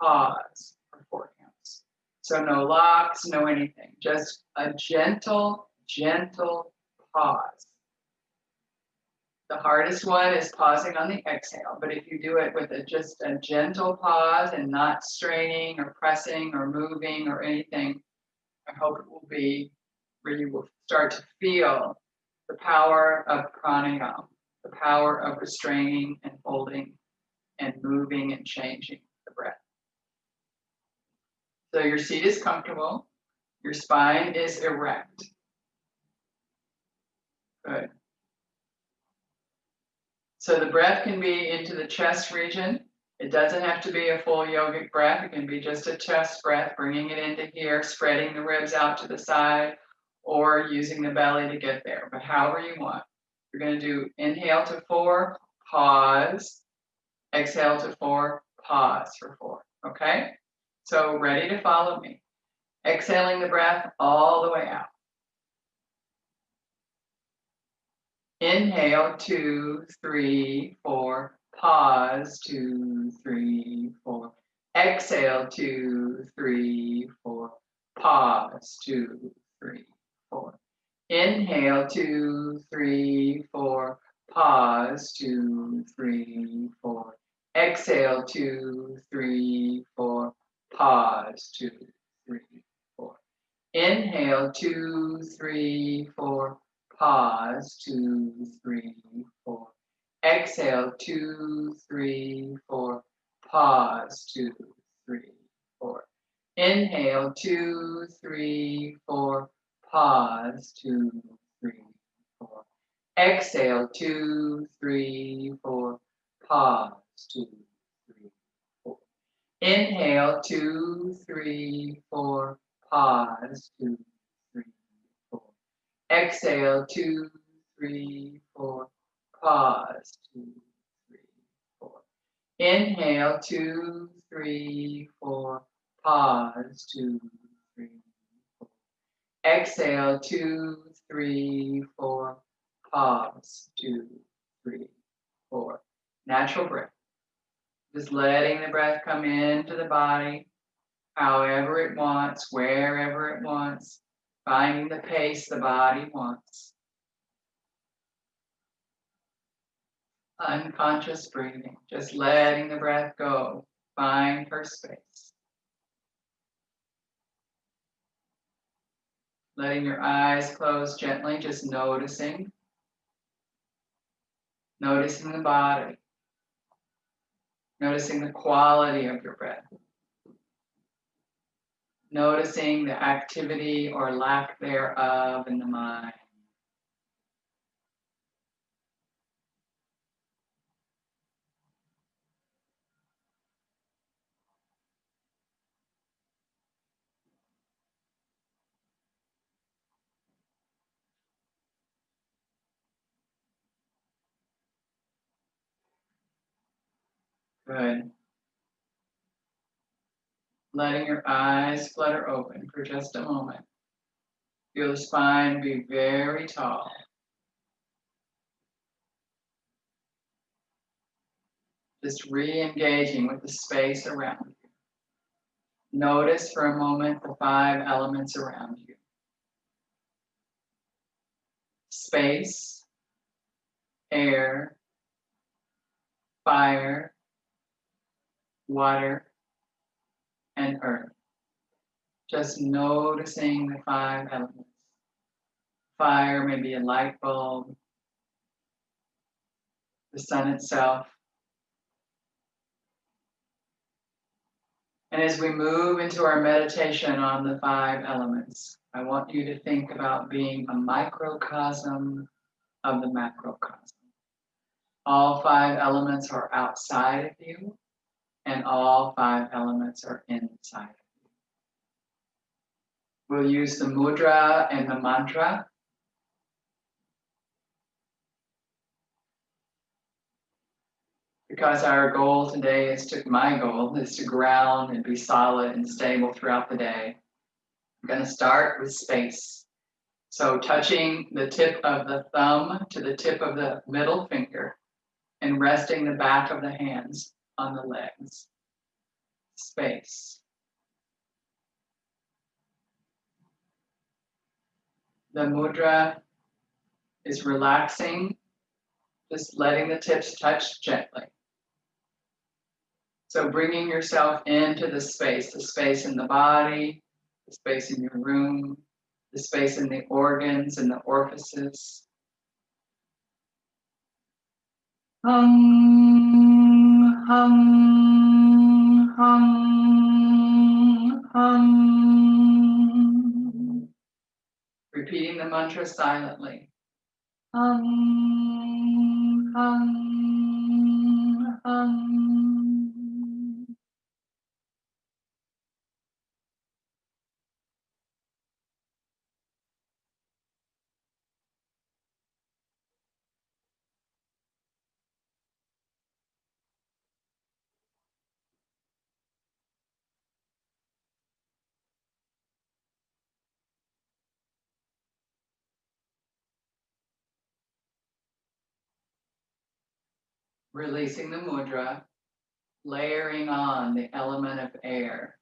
pause for 4 counts. So no locks, no anything, just a gentle, gentle pause. The hardest one is pausing on the exhale, but if you do it with just a gentle pause and not straining or pressing or moving or anything, I hope it will be where you will start to feel the power of pranayama, the power of restraining and holding and moving and changing the breath. So your seat is comfortable, your spine is erect. Good. So the breath can be into the chest region. It doesn't have to be a full yogic breath. It can be just a chest breath, bringing it into here, spreading the ribs out to the side, or using the belly to get there, but however you want. You're going to do inhale to 4, pause, exhale to 4, pause for 4, okay? So ready to follow me. Exhaling the breath all the way out. Inhale, 2, 3, 4, pause, 2, 3, 4. Exhale, 2, 3, 4, pause, 2, 3, 4. Inhale, 2, 3, 4, pause, 2, 3, 4. Exhale, 2, 3, 4, pause, 2, 3, 4. Inhale, 2, 3, 4, pause, 2, 3, 4. Exhale, 2, 3, 4, pause, 2, 3, 4. Inhale, 2, 3, 4, pause, 2, 3, 4. Exhale, 2, 3, 4, pause, 2, 3, Inhale, 2, 3, 4. Pause, 2, 3, 4. Exhale, 2, 3, 4. Pause, 2, 3, 4. Inhale, 2, 3, 4. Pause, 2, 3, 4. Exhale, 2, 3, 4. Pause, 2, 3, 4. Natural breath. Just letting the breath come into the body, however it wants, wherever it wants, finding the pace the body wants. Unconscious breathing, just letting the breath go, find her space. Letting your eyes close gently, just noticing the body, noticing the quality of your breath, noticing the activity or lack thereof in the mind. Good. Letting your eyes flutter open for just a moment. Feel the spine be very tall. Just re-engaging with the space around you. Notice for a moment the 5 elements around you. Space, air, fire, water, and earth. Just noticing the 5 elements. Fire may be a light bulb, the sun itself. And as we move into our meditation on the 5 elements, I want you to think about being a microcosm of the macrocosm. All 5 elements are outside of you, and all 5 elements are inside of you. We'll use the mudra and the mantra. Because our goal today my goal is to ground and be solid and stable throughout the day. I'm going to start with space. So touching the tip of the thumb to the tip of the middle finger and resting the back of the hands on the legs. Space. The mudra is relaxing, just letting the tips touch gently. So bringing yourself into the space in the body, the space in your room, the space in the organs and the orifices. Hum, hum, hum, hum. Repeating the mantra silently. Hum, hum, hum. Releasing the mudra, layering on the element of air.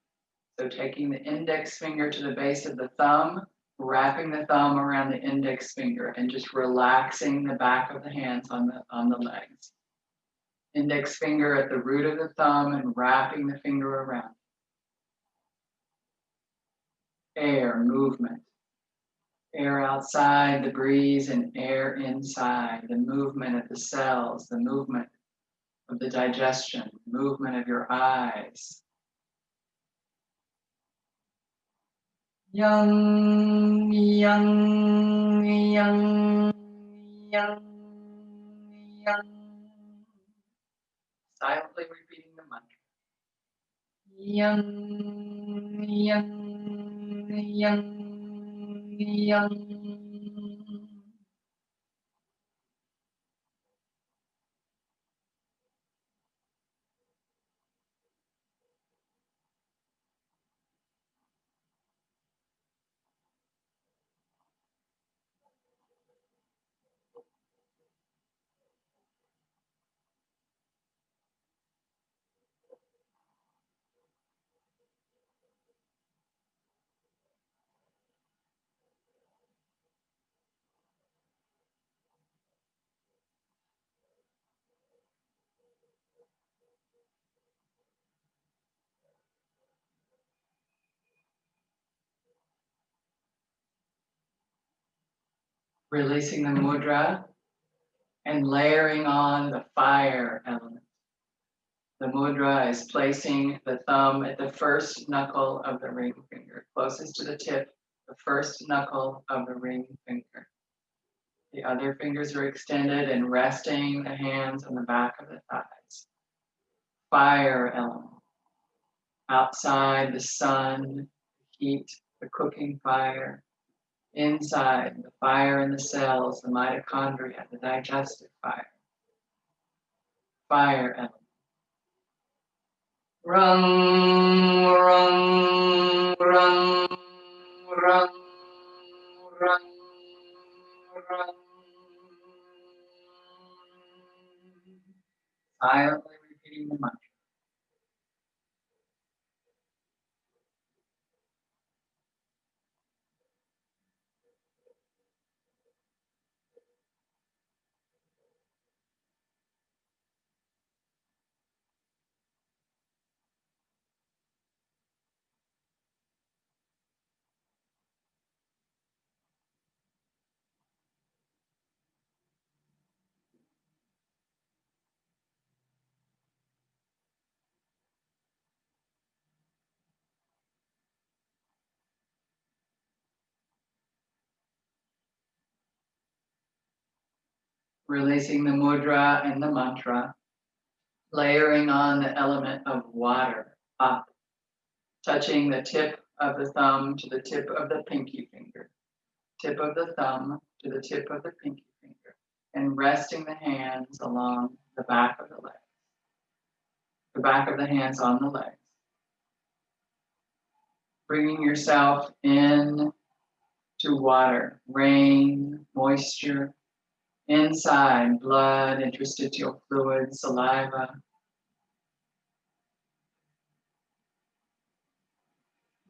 So taking the index finger to the base of the thumb, wrapping the thumb around the index finger and just relaxing the back of the hands on the legs. Index finger at the root of the thumb and wrapping the finger around. Air, movement. Air outside, the breeze, and air inside. The movement of the cells, the movement of the digestion, movement of your eyes. Yang, yang, yang, yang, yang. Silently repeating the mantra. Yang, yang, yang, yang. Releasing the mudra and layering on the fire element. The mudra is placing the thumb at the first knuckle of the ring finger, closest to the tip, the first knuckle of the ring finger. The other fingers are extended and resting the hands on the back of the thighs. Fire element. Outside, the sun, the heat, the cooking fire. Inside, the fire in the cells, the mitochondria, the digestive fire. Fire element. Rung, rung, rung, rung, rung, rung. Silently repeating the mantra. Releasing the mudra and the mantra, layering on the element of water, up, touching the tip of the thumb to the tip of the pinky finger, tip of the thumb to the tip of the pinky finger, and resting the hands along the back of the legs, the back of the hands on the legs. Bringing yourself in to water, rain, moisture, inside, blood, interstitial fluid, saliva.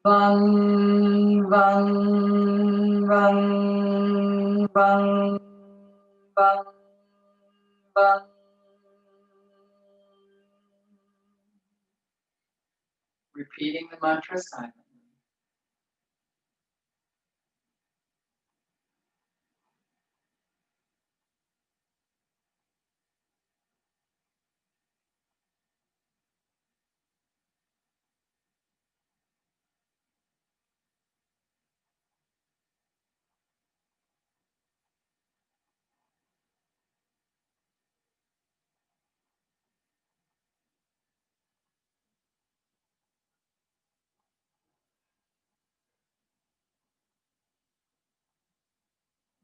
Bang, bang, bang, bang, bang, bang. Repeating the mantra silently.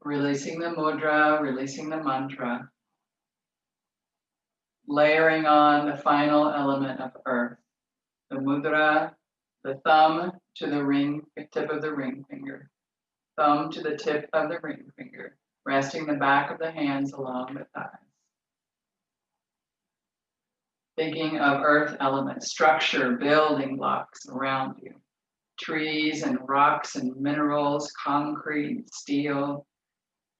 Releasing the mudra, releasing the mantra, layering on the final element of earth, the mudra, the thumb to the ring, tip of the ring finger, thumb to the tip of the ring finger, resting the back of the hands along the thighs. Thinking of earth element, structure, building blocks around you, trees and rocks and minerals, concrete, steel,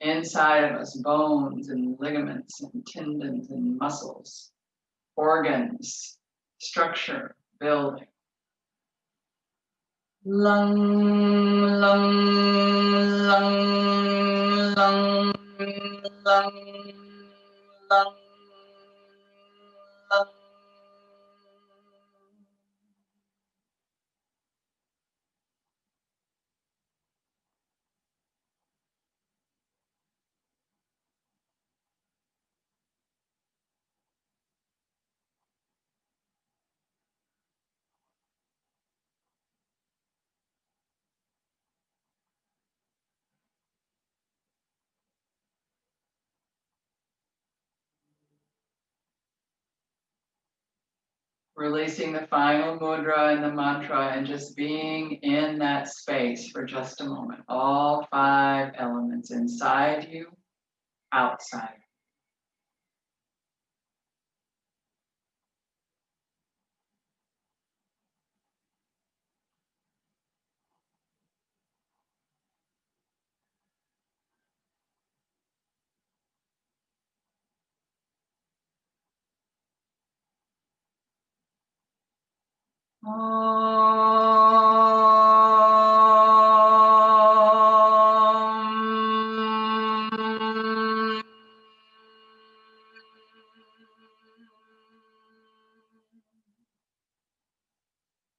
inside of us, bones and ligaments and tendons and muscles, organs, structure, building. Lung, lung, lung, lung, lung, lung, lung. Releasing the final mudra and the mantra and just being in that space for just a moment. All 5 elements inside you, outside.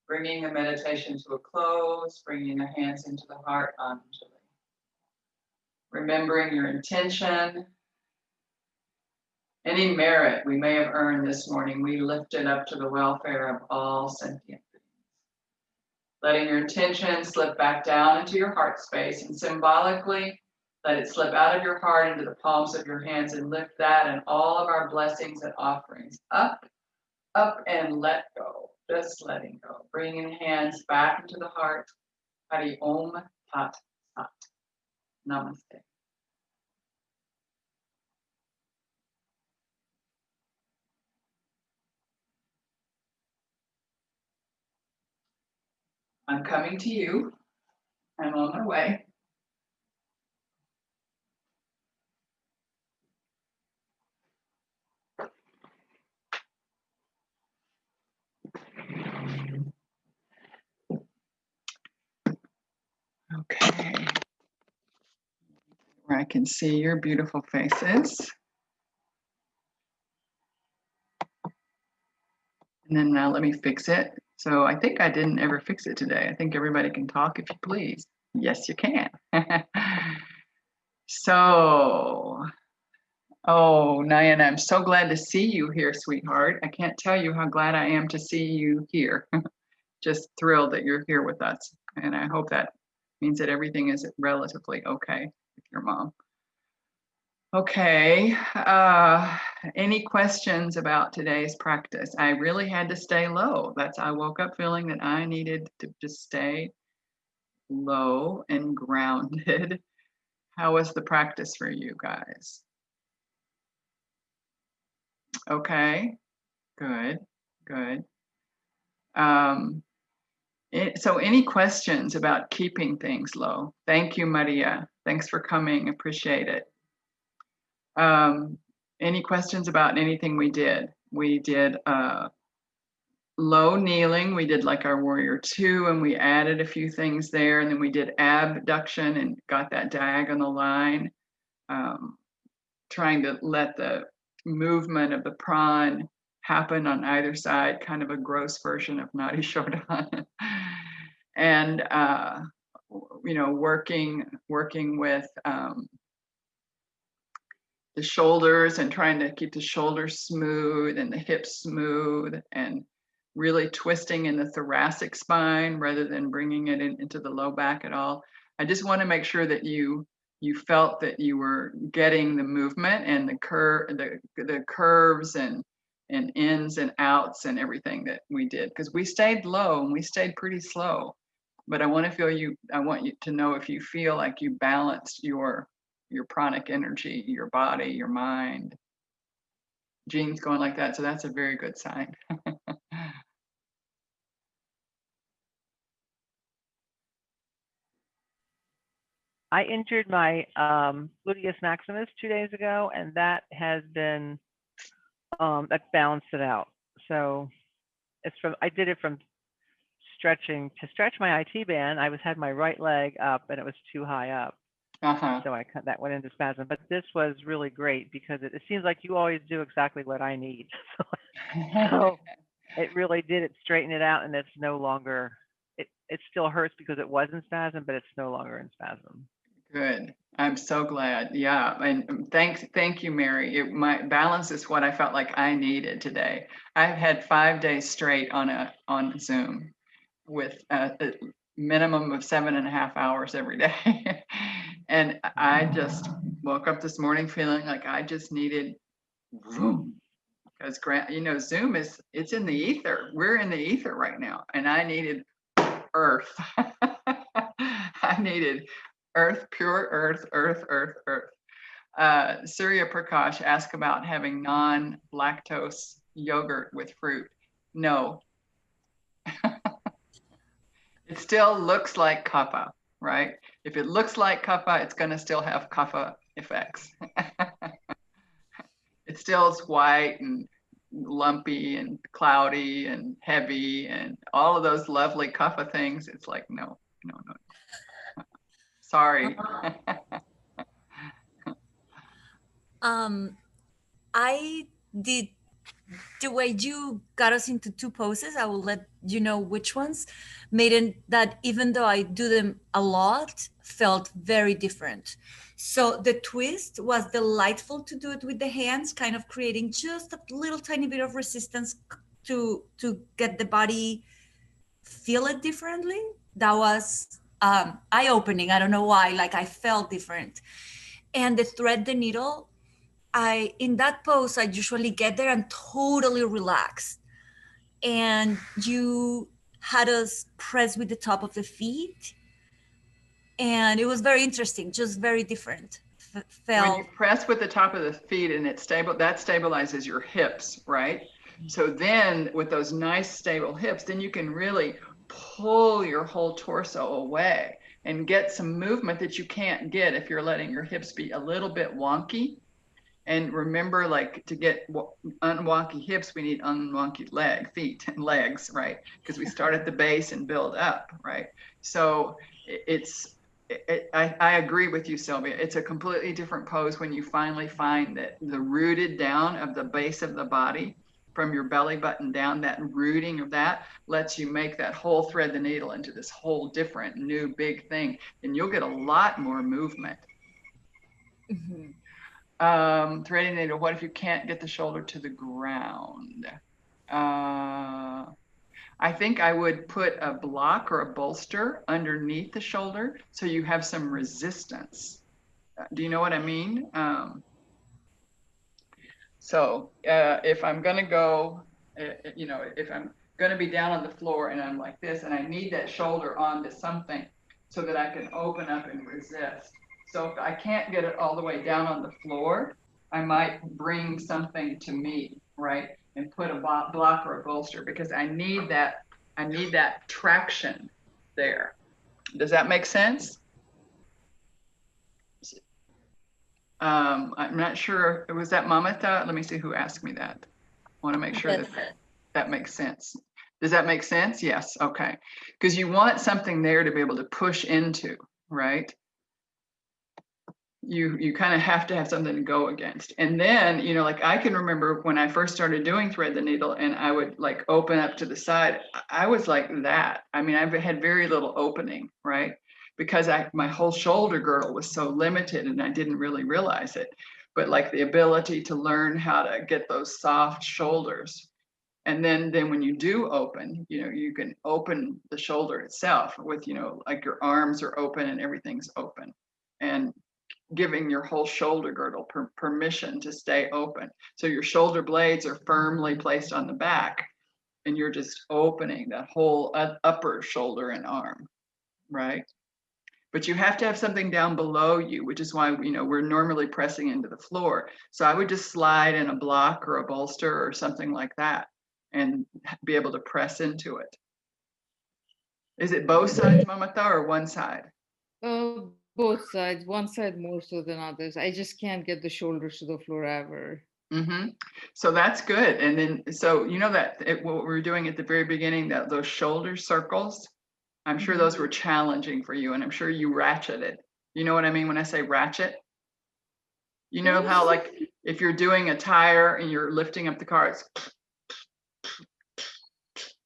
Bringing the meditation to a close, bringing the hands into the heart, Anjali. Remembering your intention, any merit we may have earned this morning, we lift it up to the welfare of all sentient beings. Letting your intention slip back down into your heart space and symbolically let it slip out of your heart into the palms of your hands and lift that and all of our blessings and offerings up, up and let go. Just letting go. Bringing hands back into the heart. Hari Om Tat Sat. Namaste. I'm coming to you. I'm on my way. Okay. Where I can see your beautiful faces. And then now let me fix it. So I think I didn't ever fix it today. I think everybody can talk if you please. Yes, you can. So, oh, Nayana, I'm so glad to see you here, sweetheart. I can't tell you how glad I am to see you here. Just thrilled that you're here with us. And I hope that means that everything is relatively okay with your mom. Okay, any questions about today's practice? I really had to stay low. I woke up feeling that I needed to just stay low and grounded. How was the practice for you guys? Okay, good, good. So any questions about keeping things low? Thank you, Maria. Thanks for coming, appreciate it. Any questions about anything we did? We did low kneeling. We did like our warrior 2 and we added a few things there. And then we did abduction and got that diagonal line, trying to let the movement of the pran happen on either side, kind of a gross version of Nadi Shodhan. And, you know, working with the shoulders and trying to keep the shoulders smooth and the hips smooth and really twisting in the thoracic spine rather than bringing it into the low back at all. I just want to make sure that you felt that you were getting the movement and the curves and ins and outs and everything that we did, because we stayed low and we stayed pretty slow. But I want you to know if you feel like you balanced your pranic energy, your body, your mind. Jean's going like that, so that's a very good sign. I injured my gluteus maximus 2 days ago, and that has been that balanced it out. So I did it from stretching. To stretch my IT band, I had my right leg up and it was too high up. So that went into spasm. But this was really great because it seems like you always do exactly what I need. So it really did. It straightened it out, and it's no longer. It still hurts because it was in spasm, but it's no longer in spasm. Good. I'm so glad. Yeah. And thank you, Mary. My balance is what I felt like I needed today. I've had 5 days straight on Zoom with a minimum of 7.5 hours every day. And I just woke up this morning feeling like I just needed room. because Zoom it's in the ether. We're in the ether right now, and I needed earth. I needed earth, pure earth, earth, earth, earth. Surya Prakash asked about having non-lactose yogurt with fruit. No, it still looks like kapha, right? If it looks like kapha, it's going to still have kapha effects. It still is white and lumpy and cloudy and heavy and all of those lovely kapha things. It's like, no, no, no. Sorry. I did the way you got us into two poses. I will let you know which ones made it that even though I do them a lot, felt very different. So the twist was delightful to do it with the hands, kind of creating just a little tiny bit of resistance to get the body feel it differently. That was eye-opening. I don't know why, like I felt different. And the thread the needle, I in that pose I usually get there and totally relaxed. And you had us press with the top of the feet, and it was very interesting, just very different. When you Felt press with the top of the feet and that stabilizes your hips, right? So then with those nice stable hips, then you can really pull your whole torso away and get some movement that you can't get if you're letting your hips be a little bit wonky. And remember, like, to get unwonky hips, we need unwonky feet and legs, right? Because we start at the base and build up, right? So I agree with you, Sylvia. It's a completely different pose when you finally find that the rooted down of the base of the body from your belly button down, that rooting of that lets you make that whole thread the needle into this whole different new big thing. And you'll get a lot more movement. Threading the needle, what if you can't get the shoulder to the ground? I think I would put a block or a bolster underneath the shoulder so you have some resistance. Do you know what I mean? If I'm going to go, if I'm going to be down on the floor and I'm like this and I need that shoulder onto something so that I can open up and resist. So if I can't get it all the way down on the floor, I might bring something to me, right? And put a block or a bolster because I need that traction there. Does that make sense? I'm not sure. Was that Mamata? Let me see who asked me that. I want to make sure that makes sense. Does that make sense? Yes. Okay. Because you want something there to be able to push into, right? You kind of have to have something to go against. And then, like I can remember when I first started doing thread the needle and I would like open up to the side, I was like that. I mean, I've had very little opening, right? Because my whole shoulder girdle was so limited and I didn't really realize it. But like the ability to learn how to get those soft shoulders. And then when you do open, you can open the shoulder itself with, like your arms are open and everything's open. And giving your whole shoulder girdle permission to stay open. So your shoulder blades are firmly placed on the back and you're just opening that whole upper shoulder and arm, right? But you have to have something down below you, which is why, we're normally pressing into the floor. So I would just slide in a block or a bolster or something like that and be able to press into it. Is it both sides, Mamata, or one side? Both sides. One side more so than others. I just can't get the shoulders to the floor ever. So that's good. And then, so what we were doing at the very beginning, those shoulder circles, I'm sure those were challenging for you, and I'm sure you ratcheted. You know what I mean when I say ratchet? You know how like if you're doing a tire and you're lifting up the car, it's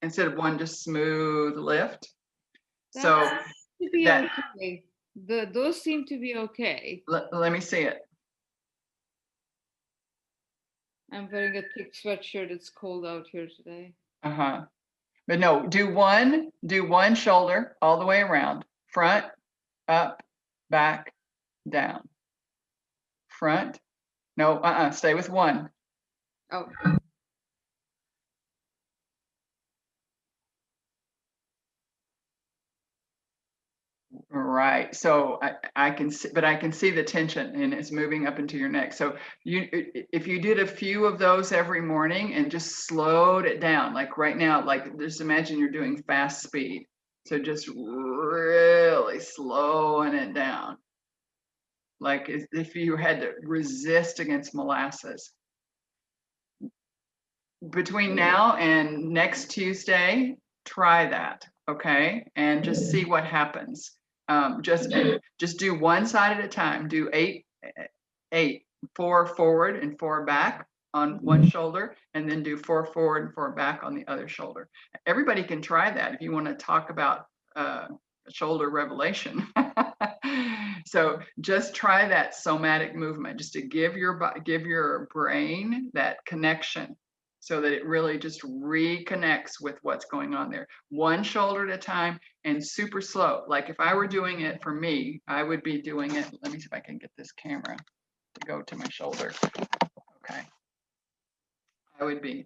instead of one just smooth lift. So okay. Those seem to be okay. Let me see it. I'm wearing a thick sweatshirt. It's cold out here today. But no, do one shoulder all the way around. Front, up, back, down. Front. No, stay with one. Oh. Right. So I can see, but I can see the tension and it's moving up into your neck. So if you did a few of those every morning and just slowed it down, like right now, like just imagine you're doing fast speed. So just really slowing it down. Like if you had to resist against molasses. Between now and next Tuesday, try that, okay? And just see what happens. Just do one side at a time. Do eight, 4 forward and 4 back on one shoulder, and then do 4 forward and 4 back on the other shoulder. Everybody can try that if you want to talk about shoulder revelation. So just try that somatic movement, just to give your brain that connection, so that it really just reconnects with what's going on there. One shoulder at a time and super slow. Like if I were doing it for me, I would be doing it. Let me see if I can get this camera to go to my shoulder. Okay. I would be.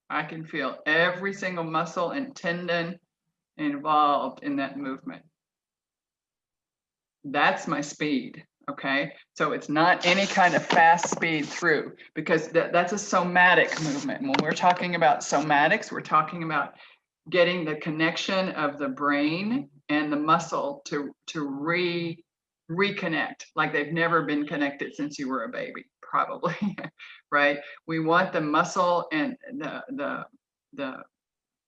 I can feel every single muscle and tendon involved in that movement. That's my speed, okay? So it's not any kind of fast speed through, because that's a somatic movement. And when we're talking about somatics, we're talking about getting the connection of the brain and the muscle to reconnect, like they've never been connected since you were a baby, probably, right? We want the muscle and the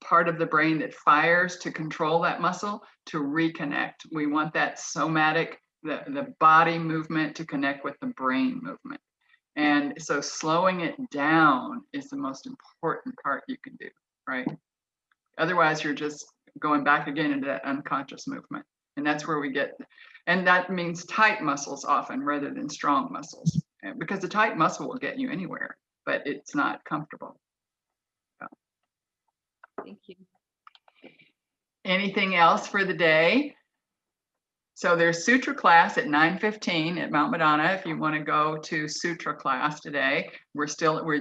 part of the brain that fires to control that muscle to reconnect. We want that somatic, the body movement to connect with the brain movement. And so slowing it down is the most important part you can do, right? Otherwise, you're just going back again into that unconscious movement. And that's where we get, and that means tight muscles often rather than strong muscles, because the tight muscle will get you anywhere, but it's not comfortable. Thank you. Anything else for the day? So there's Sutra class at 9:15 at Mount Madonna. If you want to go to Sutra class today, we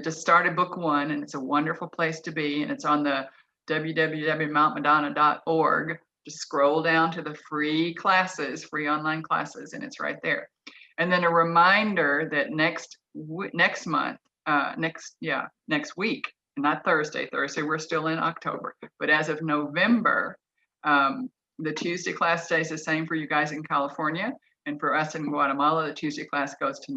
just started book 1, and it's a wonderful place to be. And it's on the www.mountmadonna.org. Just scroll down to the free classes, free online classes, and it's right there. And then a reminder that next week, not Thursday. Thursday, we're still in October. But as of November, the Tuesday class stays the same for you guys in California. And for us in Guatemala, the Tuesday class goes to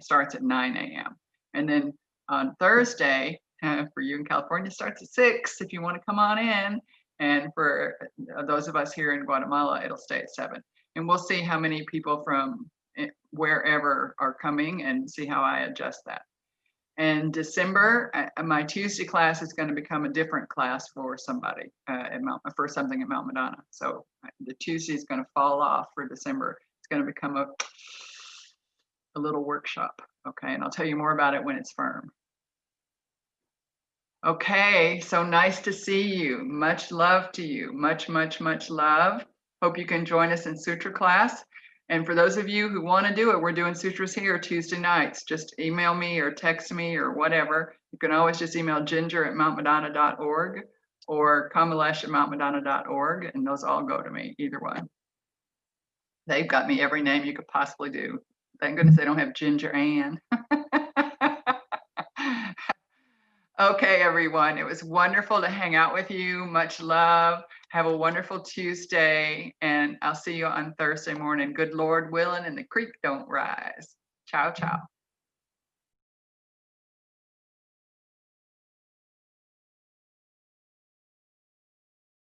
starts at 9 a.m. And then on Thursday, for you in California, starts at 6 if you want to come on in. And for those of us here in Guatemala, it'll stay at 7. And we'll see how many people from wherever are coming and see how I adjust that. And December, my Tuesday class is going to become a different class for somebody for something at Mount Madonna. So the Tuesday is going to fall off for December. It's going to become a little workshop. Okay, and I'll tell you more about it when it's firm. Okay, so nice to see you. Much love to you. Much, much, much love. Hope you can join us in Sutra class. And for those of you who want to do it, we're doing sutras here Tuesday nights. Just email me or text me or whatever. You can always just email ginger@mountmadonna.org or Kamalesh@mountmadonna.org, and those all go to me, either one. They've got me every name you could possibly do. Thank goodness they don't have Ginger Ann. Okay, everyone. It was wonderful to hang out with you. Much love. Have a wonderful Tuesday, and I'll see you on Thursday morning. Good Lord willing, and the creek don't rise. Ciao, ciao.